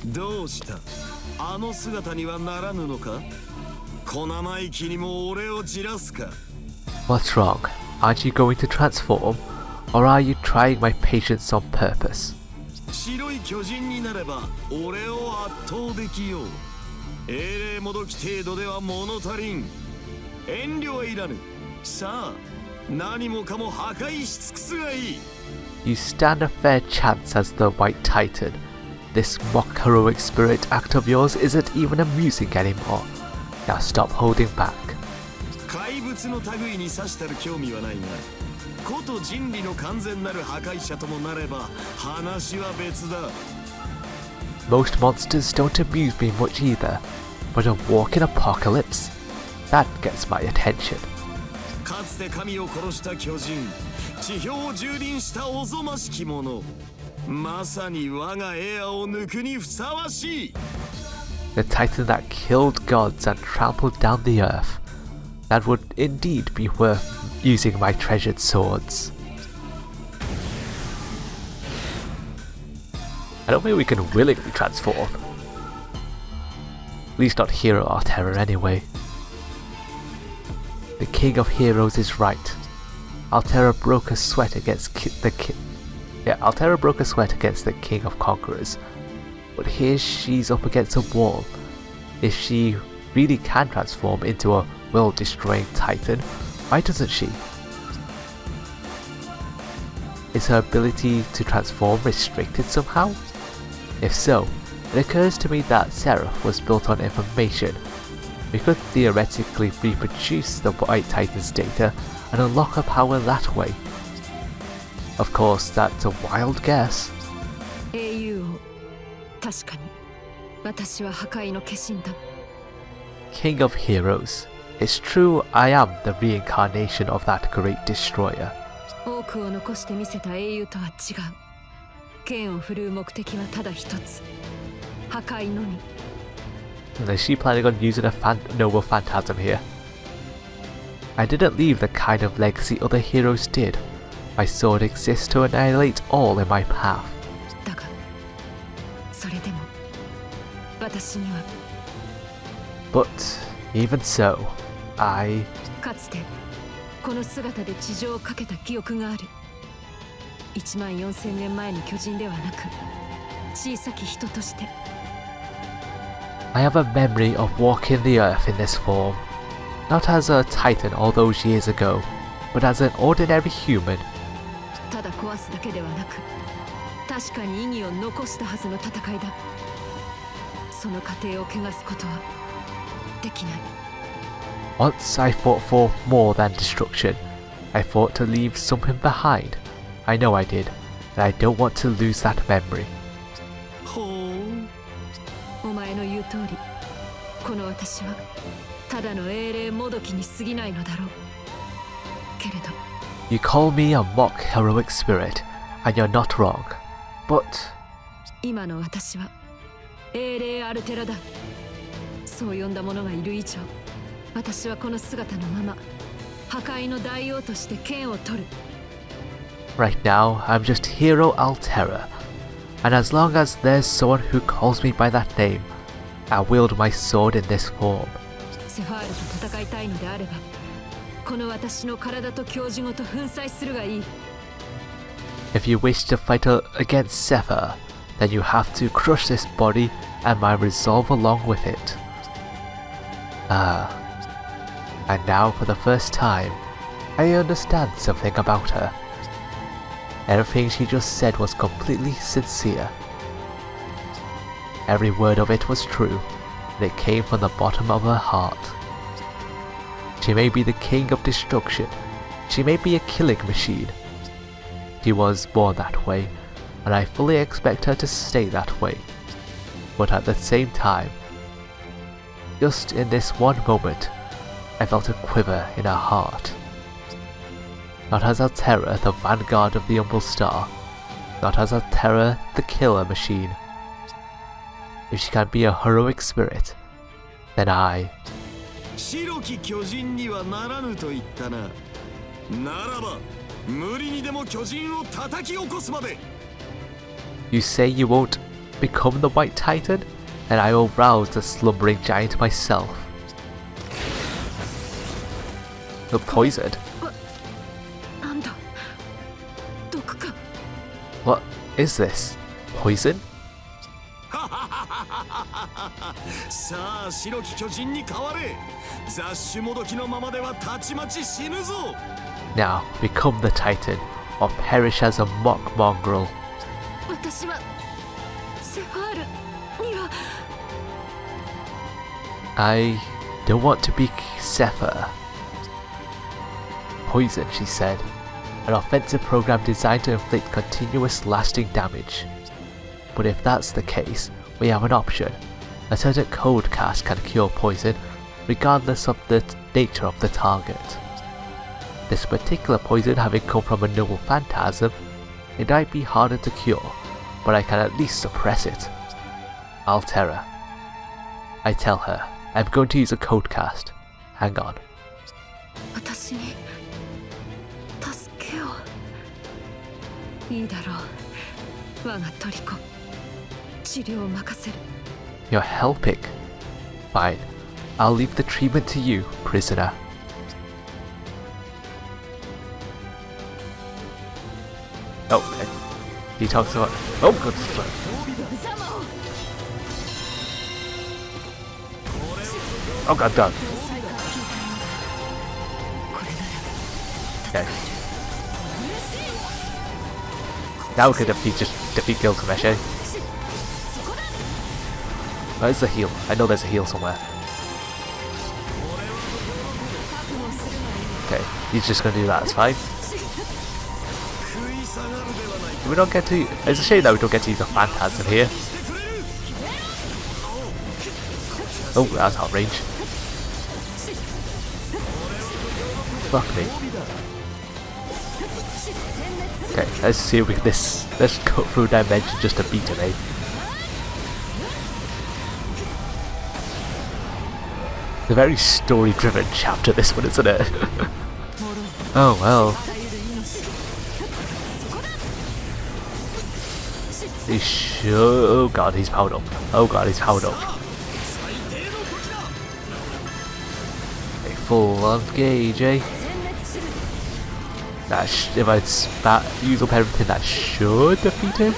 どうした？あの姿にはならぬのか？小生意気にも俺をじらすか？ What's wrong? Aren't you going to transform? Or are you trying my patience on purpose? 白い巨人になれば俺を圧倒できよう。英霊もどき程度では物足りん。遠慮はいらぬ。さあ、何もかも破壊し尽くすがいい。You stand a fair chance as the White Titan. This mock heroic spirit act of yours isn't even amusing anymore. Now stop holding back. 怪物の類に刺したる興味はないが、こと人類の完全なる破壊者ともなれば話は別だ。Most monsters don't amuse me much either, but a walking apocalypse? That gets my attention. かつて神を殺した巨人、地表を蹂躙したおぞましき者、まさに我がエアを抜くにふさわしい。The titan that killed gods and trampled down the earth. That would indeed be worth using my treasured swords. I don't think we can willingly transform. At least not Hero or Terror anyway. The King of Heroes is right. Altera broke a sweat against Altera broke a sweat against the King of Conquerors. But here she's up against a wall. If she really can transform into a world-destroying titan, why doesn't she? Is her ability to transform restricted somehow? If so, it occurs to me that Seraph was built on information. We could theoretically reproduce the White Titan's data and unlock her power that way. Of course, that's a wild guess. 英雄を確かに私は破壊の化身だ。 King of Heroes. It's true, I am the reincarnation of that great destroyer. 多くを残して見せた英雄とは違う。剣を振るう目的はただ一つ。破壊のみ。 Is she planning on using a noble phantasm here? I didn't leave the kind of legacy other heroes did. My sword exists to annihilate all in my path. だが、それでも私には。 But even so, I... かつてこの姿で地上をかけた記憶がある。14000年前の巨人ではなく、小さき人として。 I have a memory of walking the earth in this form. Not as a titan all those years ago, but as an ordinary human. ただ壊すだけではなく、確かに意義を残したはずの戦いだ。その過程を汚すことはできない。 Once I fought for more than destruction. I fought to leave something behind. I know I did, and I don't want to lose that memory. ほう。お前の言う通り、この私はただの英霊もどきに過ぎないのだろう。けれど、 You call me a mock heroic spirit, and you're not wrong. But 今の私は英霊アルテラだ。そう呼んだ者がいる以上、私はこの姿のまま破壊の大王として剣を取る。 right now, I'm just Hero Altera, and as long as there's someone who calls me by that name, I wield my sword in this form. セファールと戦いたいのであれば、この私の体と教授ごと粉砕するがいい。 If you wish to fight against Sepha, then you have to crush this body and my resolve along with it. And now for the first time, I understand something about her. Everything she just said was completely sincere. Every word of it was true, and it came from the bottom of her heart. She may be the king of destruction, she may be a killing machine. She was born that way, and I fully expect her to stay that way. But at the same time, just in this one moment, I felt a quiver in her heart. Not as Altera, the vanguard of the Umbral Star, not as Altera, the killer machine. If she can be a heroic spirit, then I 白き巨人にはならぬと言ったな。ならば無理にでも巨人を叩き起こすまで。 You say you won't become the White Titan? Then I will rouse the slumbering giant myself. The poison? なんだ毒か What is this? Poison? さあ白き巨人に変われ。雑種もどきのままではたちまち死ぬぞ。 Now become the Titan, or perish as a mock mongrel. 私はセファールには I don't want to be SE.RA.PH. Poison, she said. An offensive program designed to inflict continuous lasting damage. But if that's the case, we have an option. A certain code cast can cure poison, regardless of the nature of the target. This particular poison having come from a noble phantasm, it might be harder to cure, but I can at least suppress it. Altera. I tell her, I'm going to use a code cast. Hang on. 私に助けをいいだろう我が虜治療を任せる You're helping. Fine. I'll leave the treatment to you, prisoner. Oh, okay. He talks about. Oh, good. Oh, God, done. Okay. Now we can defeat Gilgamesh, eh? Where's the heal? I know there's a heal somewhere. Okay, he's just gonna do that, it's fine. We don't get to. It's a shame that we don't get to use a Phantasm here. Oh, that's out of range. Fuck me. Okay, let's see if we can let's cut through dimension just to beat him, eh? It's a very story-driven chapter, this one, isn't it? Oh well. Oh god, he's powered up. Oh god, he's powered up. Okay, full engage, eh? If I use up everything, that should defeat him.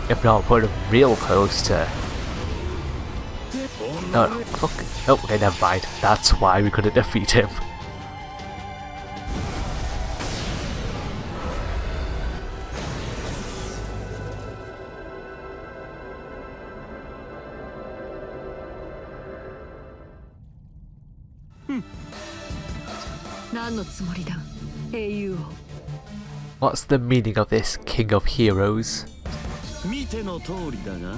If not, put him real close to. No, fuck. Oh, okay, never mind. That's why we couldn't defeat him. What's the meaning of this, King of Heroes? 見ての通りだが、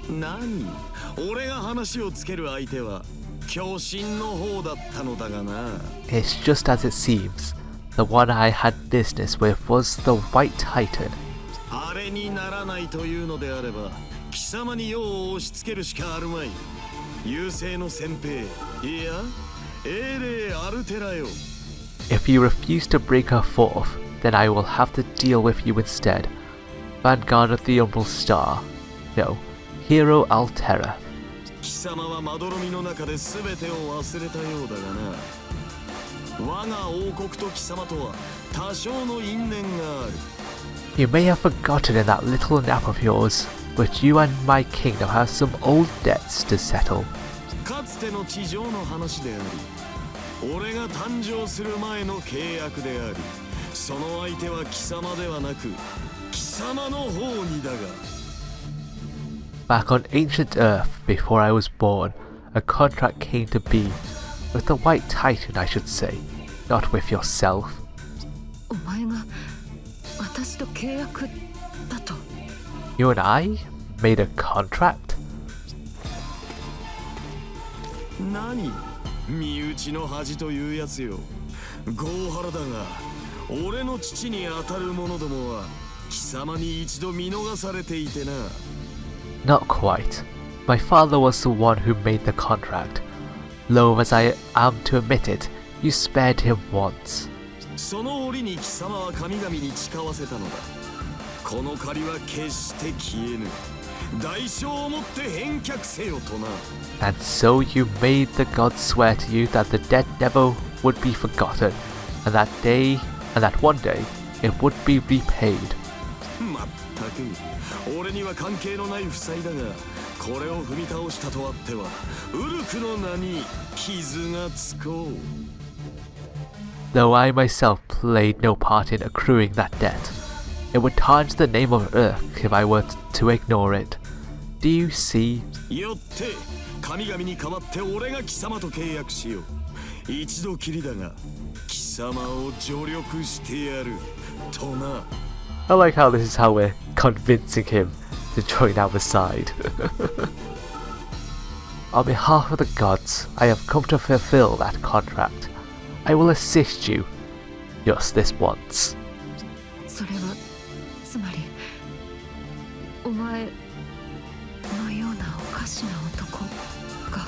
何？俺が話をつける相手は狂神の方だったのだがな。It's just as it seems. The one I had business with was the White Titan. あれにならないというのであれば、貴様に用を押し付けるしかあるまい。優勢の先兵、いや、SE.RA.PHよ。If you refuse to bring her forth, then I will have to deal with you instead. Vanguard of the Umbral Star. No, Hero Altera. 貴様はまどろみの中で全てを忘れたようだがな。我が王国と貴様とは多少の因縁がある。You may have forgotten in that little nap of yours, but you and my kingdom have some old debts to settle. かつての地上の話であり、俺が誕生する前の契約であり、その相手は貴様ではなく、貴様の方にだが。Back on ancient Earth, before I was born, a contract came to be. With the White Titan, I should say, not with yourself. お前が私と契約だと You and I made a contract? 何？身内の恥というやつよ。ゴーハラだが、俺の父に当たる者どもは貴様に一度見逃されていてな。Not quite. My father was the one who made the contract. Loath as I am to admit it, you spared him once. その折に貴様は神々に誓わせたのだ。この借りは決して消えぬ。代償をもって返却せよとな。And so you made the gods swear to you that the debt never would be forgotten, and that one day it would be repaid. まったく、俺には関係のない負債だが、これを踏み倒したとあっては、ウルクの名に傷がつこう。Though I myself played no part in accruing that debt, it would tarnish the name of Urk if I were to ignore it. Do you see? よって神々に代わって俺が貴様と契約しよう。一度きりだが貴様を助力してやるとな。I like how this is how we're convincing him to join our side. On behalf of the gods, I have come to fulfill that contract. I will assist you, just this once. それはつまりお前のようなおかしな男が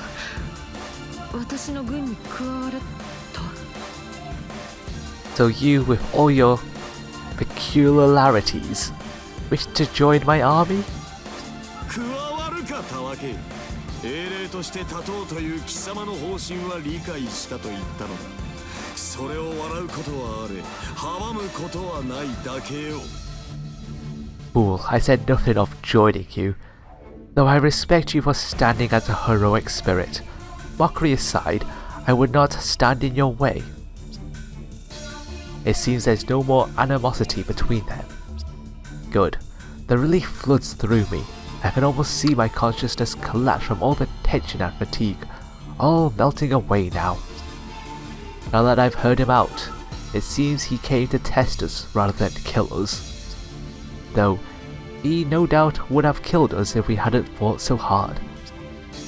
私の軍に加わると。 So you, with all your peculiarities, wish to join my army? 加わるかたわけ。英霊として立とうという貴様の方針は理解したと言ったのだ。それを笑うことはあれ、阻むことはないだけよ。 Fool, I said nothing of joining you. Though I respect you for standing as a heroic spirit, mockery aside, I would not stand in your way. It seems there's no more animosity between them. Good. The relief floods through me. I can almost see my consciousness collapse from all the tension and fatigue, all melting away now. Now that I've heard him out, it seems he came to test us rather than kill us. Though, he no doubt would have killed us if we hadn't fought so hard.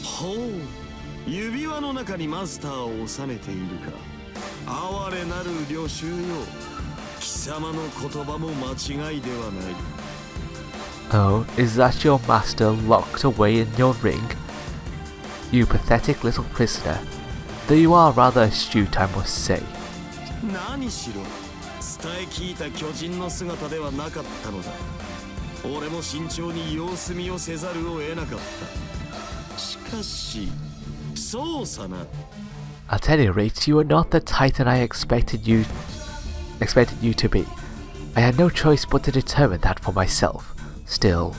ほう、指輪の中にマスターを収めているか。哀れなる領袖よ。貴様の言葉も間違いではない。Oh, is that your master locked away in your ring? You pathetic little prisoner. Though you are rather astute, I must say. 何しろ、伝え聞いた巨人の姿ではなかったのだ。俺も慎重に様子見をせざるを得なかった。しかし、そうさな。At any rate, you are not the titan I expected you to be. I had no choice but to determine that for myself. Still...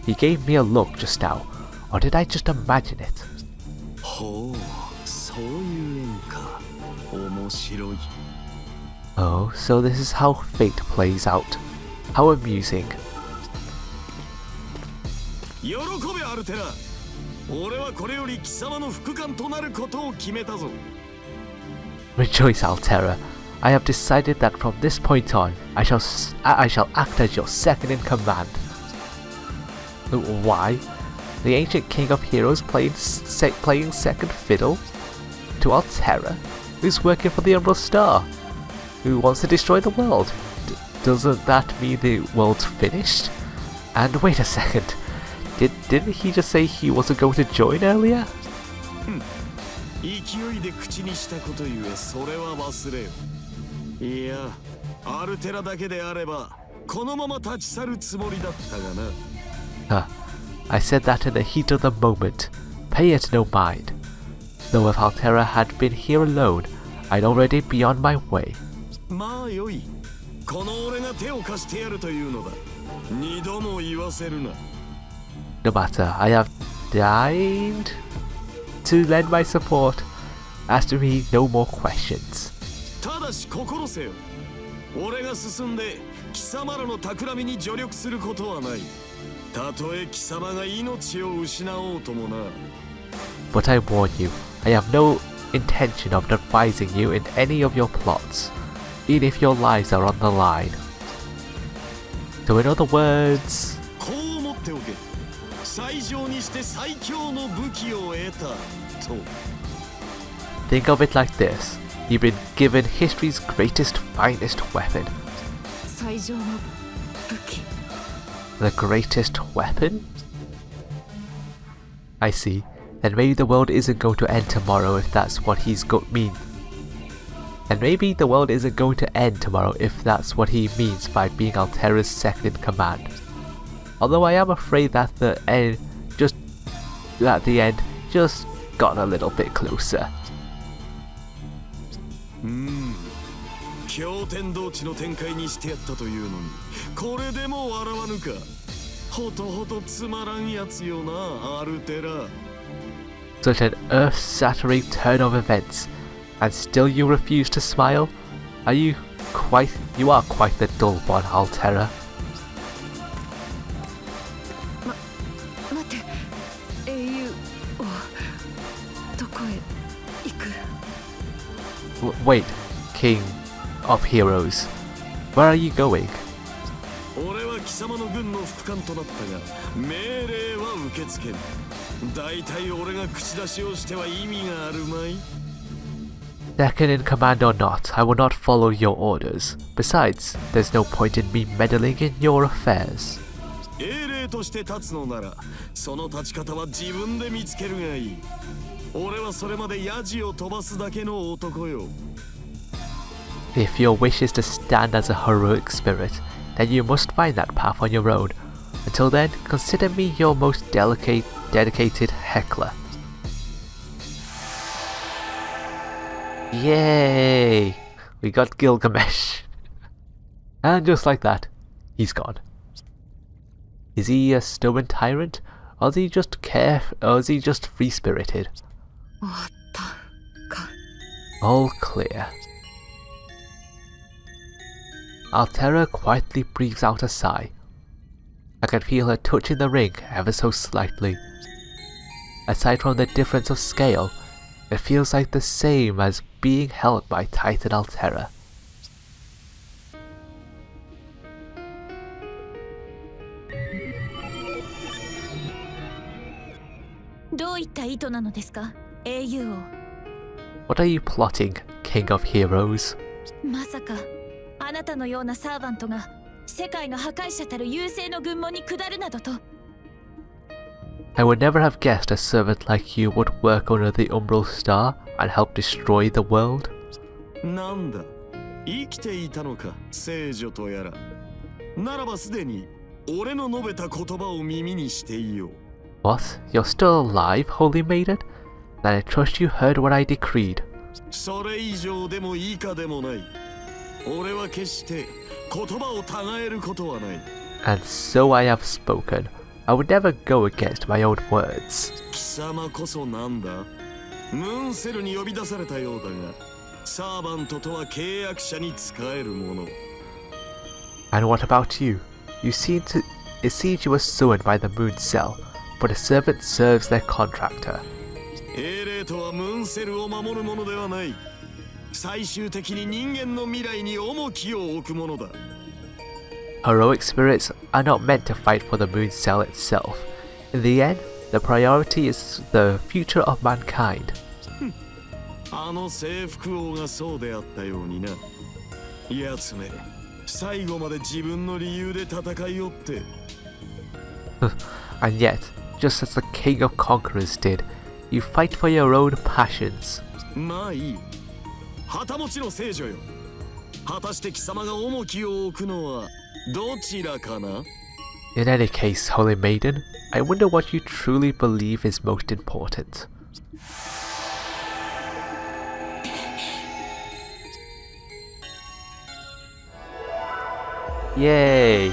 He gave me a look just now, or did I just imagine it? ほう、そういう縁か。面白い。Oh, so this is how fate plays out. How amusing. 喜べアルテラ。俺はこれより貴様の副官となることを決めたぞ。Rejoice, Altera. I have decided that from this point on, I shall act as your second in command. Why? The ancient king of heroes playing second fiddle to Altera, who's working for the Umbral Star, who wants to destroy the world. Doesn't that mean the world's finished? And wait a second, didn't he just say he wasn't going to join earlier? 勢いで口にしたことゆえそれは忘れよ。いや、アルテラだけであればこのまま立ち去るつもりだったがな。I said that in the heat of the moment. Pay it no mind. Though if Altera had been here alone, I'd already be on my way. まあよい。この俺が手を貸してやるというのだ。二度も言わせるな。No matter, I have died to lend my support. Ask me no more questions. ただし心せよ。俺が進んで貴様らの企みに助力することはない。たとえ貴様が命を失おうともな。But I warn you, I have no intention of advising you in any of your plots, even if your lives are on the line. So in other words... こう思っておけ。最上にして最強の武器を得たと。Think of it like this. You've been given history's greatest, finest weapon. 最上の武器。 The greatest weapon? I see. Then maybe the world isn't going to end tomorrow if that's what he's mean. And maybe the world isn't going to end tomorrow if that's what he means by being Altera's second in command. Although I am afraid that the end just got a little bit closer. 驚天動地の展開にしてやったというのに、これでも笑わぬか。ほとほとつまらんやつよな、アルテラ。Such an earth-shattering turn of events, and still you refuse to smile? You are quite the dull one, Altera. 待って、英雄をどこへ行く？ Wait, King of Heroes, where are you going? 俺は貴様の軍の副官となったが、命令は受け付ける。大体俺が口出しをしては意味があるまい。Second in command or not, I will not follow your orders. Besides, there's no point in me meddling in your affairs. 英霊として立つのなら、その立ち方は自分で見つけるがいい。俺はそれまでヤジを飛ばすだけの男よ。If your wish is to stand as a heroic spirit, then you must find that path on your own. Until then, consider me your most dedicated heckler. Yay! We got Gilgamesh. And just like that, he's gone. Is he a stubborn tyrant, or is he just free-spirited? All clear. Altera quietly breathes out a sigh. I can feel her touching the ring ever so slightly. Aside from the difference of scale, it feels like the same as being held by Titan Altera. What are you plotting, King of Heroes? まさかあなたのようなサーバントが世界の破壊者たる優勢の軍門に下るなどと。I would never have guessed a servant like you would work under the Umbral Star and help destroy the world. なんだ、生きていたのか、聖女とやら。ならばすでに俺の述べた言葉を耳にしていよう。What? You're still alive, Holy Maiden? Then I trust you heard what I decreed. それ以上でも以下でもない。俺は決して言葉をたがえることはない。And so I have spoken. I would never go against my own words. 貴様こそなんだ？ムーンセルに呼び出されたようだが、サーバントとは契約者に仕えるもの。And what about you? It seems you were summoned by the Moon Cell, but a servant serves their contractor. 英霊とはムーンセルを守るものではない。最終的に人間の未来に重きを置くものだ。Heroic spirits are not meant to fight for the Moon Cell itself. In the end, the priority is the future of mankind. あの征服王がそうであったようにな。奴め、最後まで自分の理由で戦いよって。And yet, just as the King of Conquerors did, you fight for your own passions. まあいい。旗持ちの聖女よ。果たして貴様が重きを置くのはどちらかな？ In any case, Holy Maiden, I wonder what you truly believe is most important. Yay!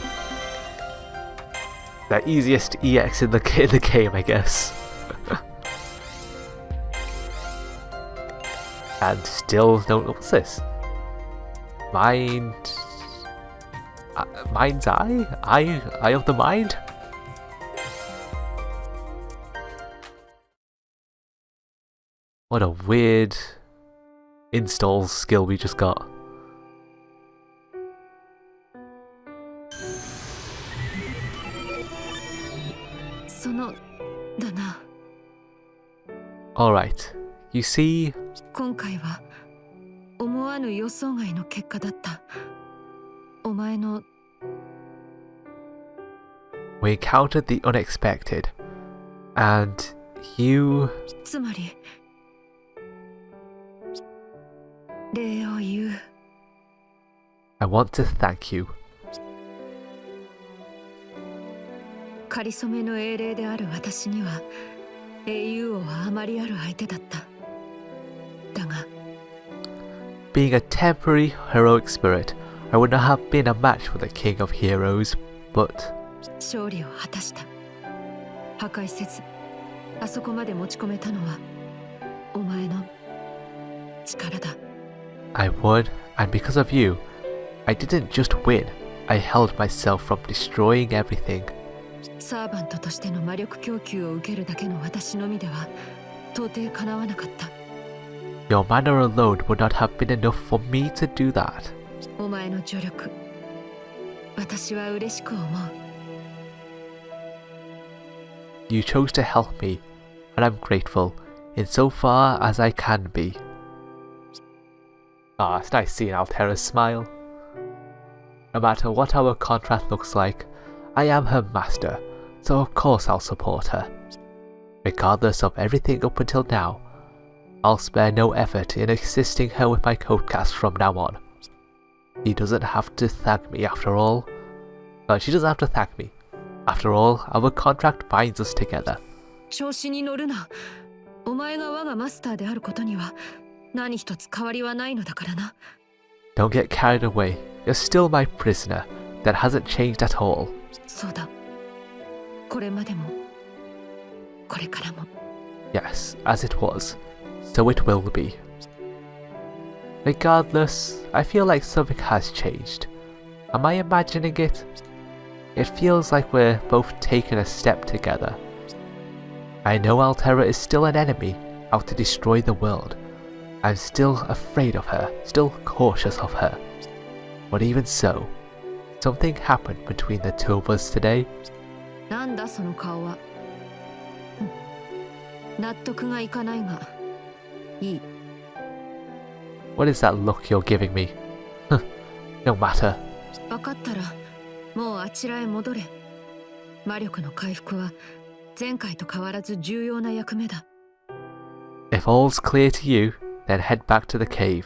The easiest EX in the game, I guess. And still no, what's this? Mind's Eye? Eye of the Mind? What a weird install skill we just got. Alright, you see... 今回は思わぬ予想外の結果だった。お前の We encountered the unexpected, and You... つまり礼を言う。 I want to thank you. かりそめの英霊である私には英雄王はあまりある相手だった。だが Being a temporary heroic spirit, I would not have been a match for the king of heroes, but... 勝利を果たした。破壊せずあそこまで持ち込めたのはお前の力だ。 I won, and because of you, I didn't just win, I held myself from destroying everything. サーバントとしての魔力供給を受けるだけの私のみでは到底かなわなかった。 Your mana alone would not have been enough for me to do that. お前の助力私は嬉しく思う。 You chose to help me, and I'm grateful, insofar as I can be. Ah, it's nice seeing Altera's smile. No matter what our contract looks like, I am her master, so of course I'll support her. Regardless of everything up until now, I'll spare no effort in assisting her with my codecast from now on. She doesn't have to thank me after all. She doesn't have to thank me. After all, our contract binds us together. 調子に乗るな。お前が我がマスターであることには何一つ変わりはないのだからな。 Don't get carried away. You're still my prisoner. That hasn't changed at all. そうだ。これまでもこれからも。 Yes, as it was, so it will be. Regardless, I feel like something has changed. Am I imagining it? It feels like we're both taking a step together. I know Altera is still an enemy, out to destroy the world. I'm still afraid of her, still cautious of her. But even so, something happened between the two of us today. なんだその顔は。納得がいかないがいい。 What is that look you're giving me? No matter. 分かったらもうあちらへ戻れ。魔力の回復は前回と変わらず重要な役目だ。 If all's clear to you, then head back to the cave.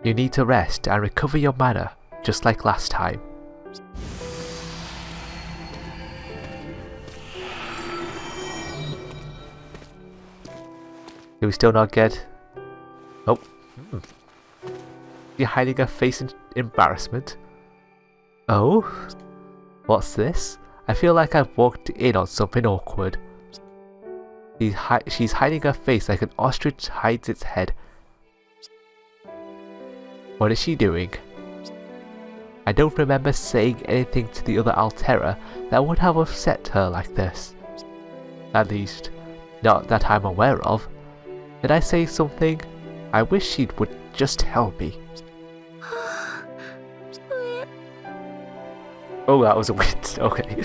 You need to rest and recover your mana, just like last time. Do we still not get... Oh. You're hiding her face in embarrassment. Oh? What's this? I feel like I've walked in on something awkward. She's hiding her face like an ostrich hides its head. What is she doing? I don't remember saying anything to the other Altera that would have upset her like this. At least, not that I'm aware of. Did I say something? I wish she would just tell me. Oh, that was a weird... Okay.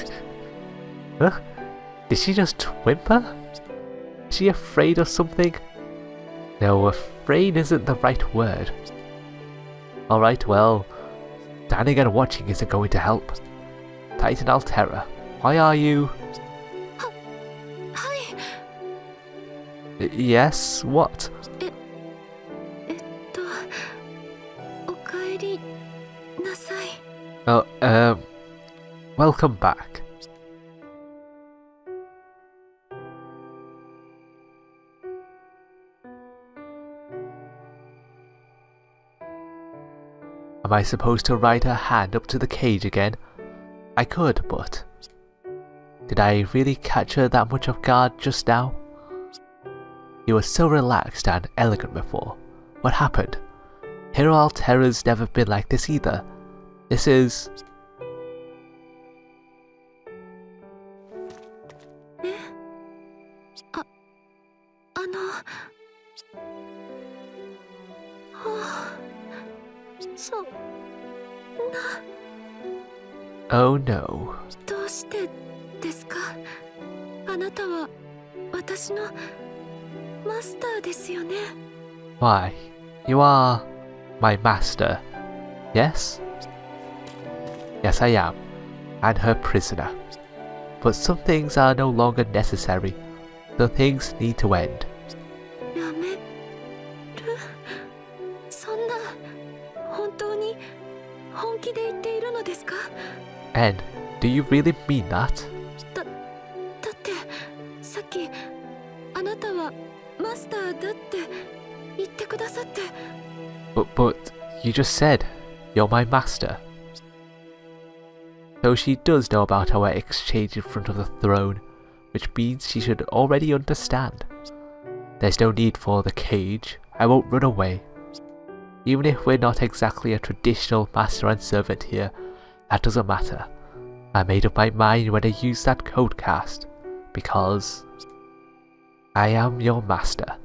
Huh? Did she just whimper? Is she afraid of something? No, afraid isn't the right word. Alright, well, standing and watching isn't going to help. Titan Altera, why are you... Yes, what? おかえりなさい。 Oh, welcome back. Am I supposed to ride her hand up to the cage again? I could, but... Did I really catch her that much off guard just now? You were so relaxed and elegant before. What happened? Hero Altera's never been like this either. This is... そんな。 Oh no. どうしてですか？あなたは私のマスターですよね。 Why? You are... my master. Yes? Yes, I am. And her prisoner. But some things are no longer necessary. So things need to end. やめる？そんな本当に本気で言っているのですか？ And do you really mean that? だってさっきあなたはマスターだって言ってくださって。 But you just said you're my master. So she does know about our exchange in front of the throne, which means she should already understand. There's no need for the cage. I won't run away. Even if we're not exactly a traditional master and servant here, that doesn't matter. I made up my mind when I used that code cast, because I am your master.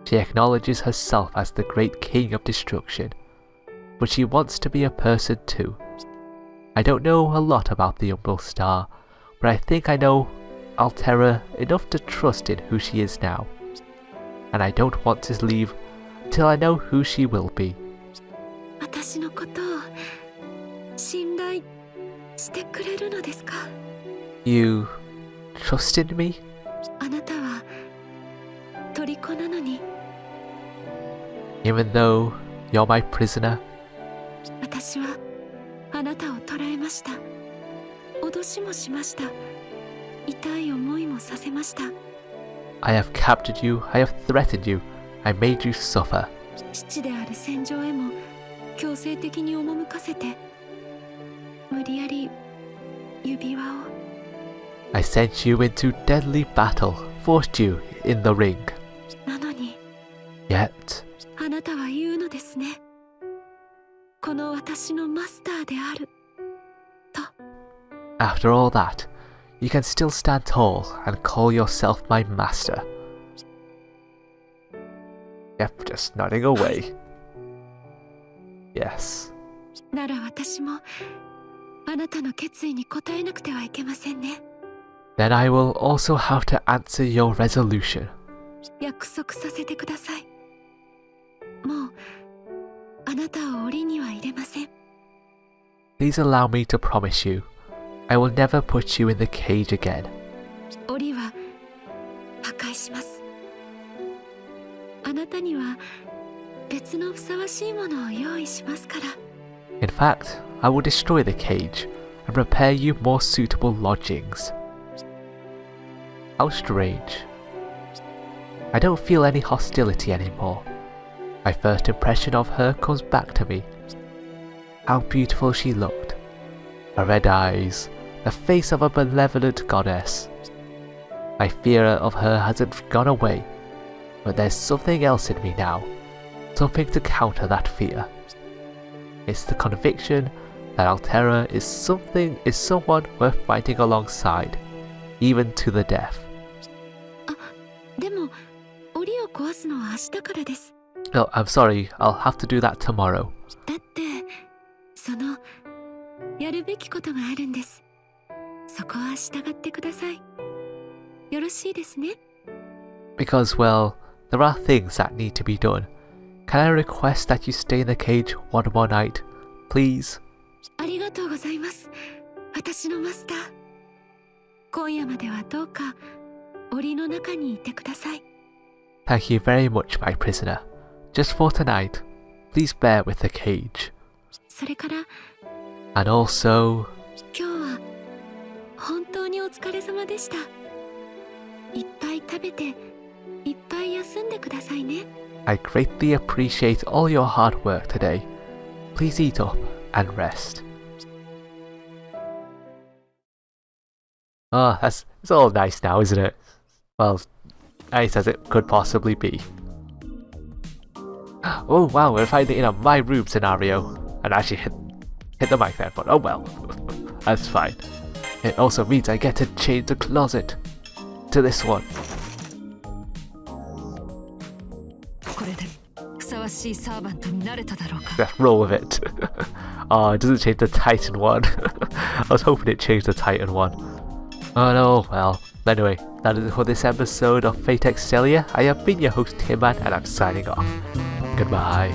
She acknowledges herself as the great king of destruction, but she wants to be a person too. I don't know a lot about the Umbral Star, but I think I know SE.RA.PH enough to trust in who she is now. And I don't want to leave until I know who she will be. 私のことを信頼してくれるのですか？ You trust in me? あなたは虜なのに。 Even though you're my prisoner? 私はあなたを捕らえました。脅しもしました。痛い思いもさせました。 I have captured you, I have threatened you, I made you suffer. 父である戦場へも強制的に赴かせて、無理やり指輪を。 I sent you into deadly battle, forced you in the ring. なのに Yet, あなたは言うのですね。この私のマスターであると。 after all that, you can still stand tall and call yourself my master. Yep, just nodding away. Yes. なら私もあなたの決意に応えなくてはいけませんね。 Then I will also have to answer your resolution. 約束させてください。もうあなたを檻には入れません。 Please allow me to promise you, I will never put you in the cage again. 檻は破壊します。あなたには別のふさわしいものを用意しますから。 In fact, I will destroy the cage and prepare you more suitable lodgings. How strange. I don't feel any hostility anymore. My first impression of her comes back to me. How beautiful she looked. Her red eyes, the face of a benevolent goddess. My fear of her hasn't gone away, but there's something else in me now, something to counter that fear. It's the conviction that SE.RA.PH is someone worth fighting alongside, even to the death. でも檻を壊すのは明日からです。 Oh, I'm sorry, I'll have to do that tomorrow. だってそのやるべきことがあるんです。そこは従ってください。よろしいですね。 Because, well, there are things that need to be done. Can I request that you stay in the cage one more night, please? ありがとうございます。私のマスター。今夜まではどうか檻の中にいてください。 Thank you very much, my prisoner. Just for tonight, please bear with the cage. それから And also, 今日は本当にお疲れ様でした。いっぱい食べていっぱい休んでくださいね。 I greatly appreciate all your hard work today. Please eat up and rest. Oh, it's all nice now, isn't it? Well, nice as it could possibly be. Oh wow, we're finally in a my room scenario. And actually hit the mic there, but oh well. That's fine. It also means I get to change the closet to this one. これでふさわしいサーバントになれただろうか。 Let's roll with it. Oh, it doesn't change the Titan one. I was hoping it changed the Titan one. Oh no, well. Anyway, that is it for this episode of Fate Extella. I have been your host Tinman and I'm signing off. Goodbye.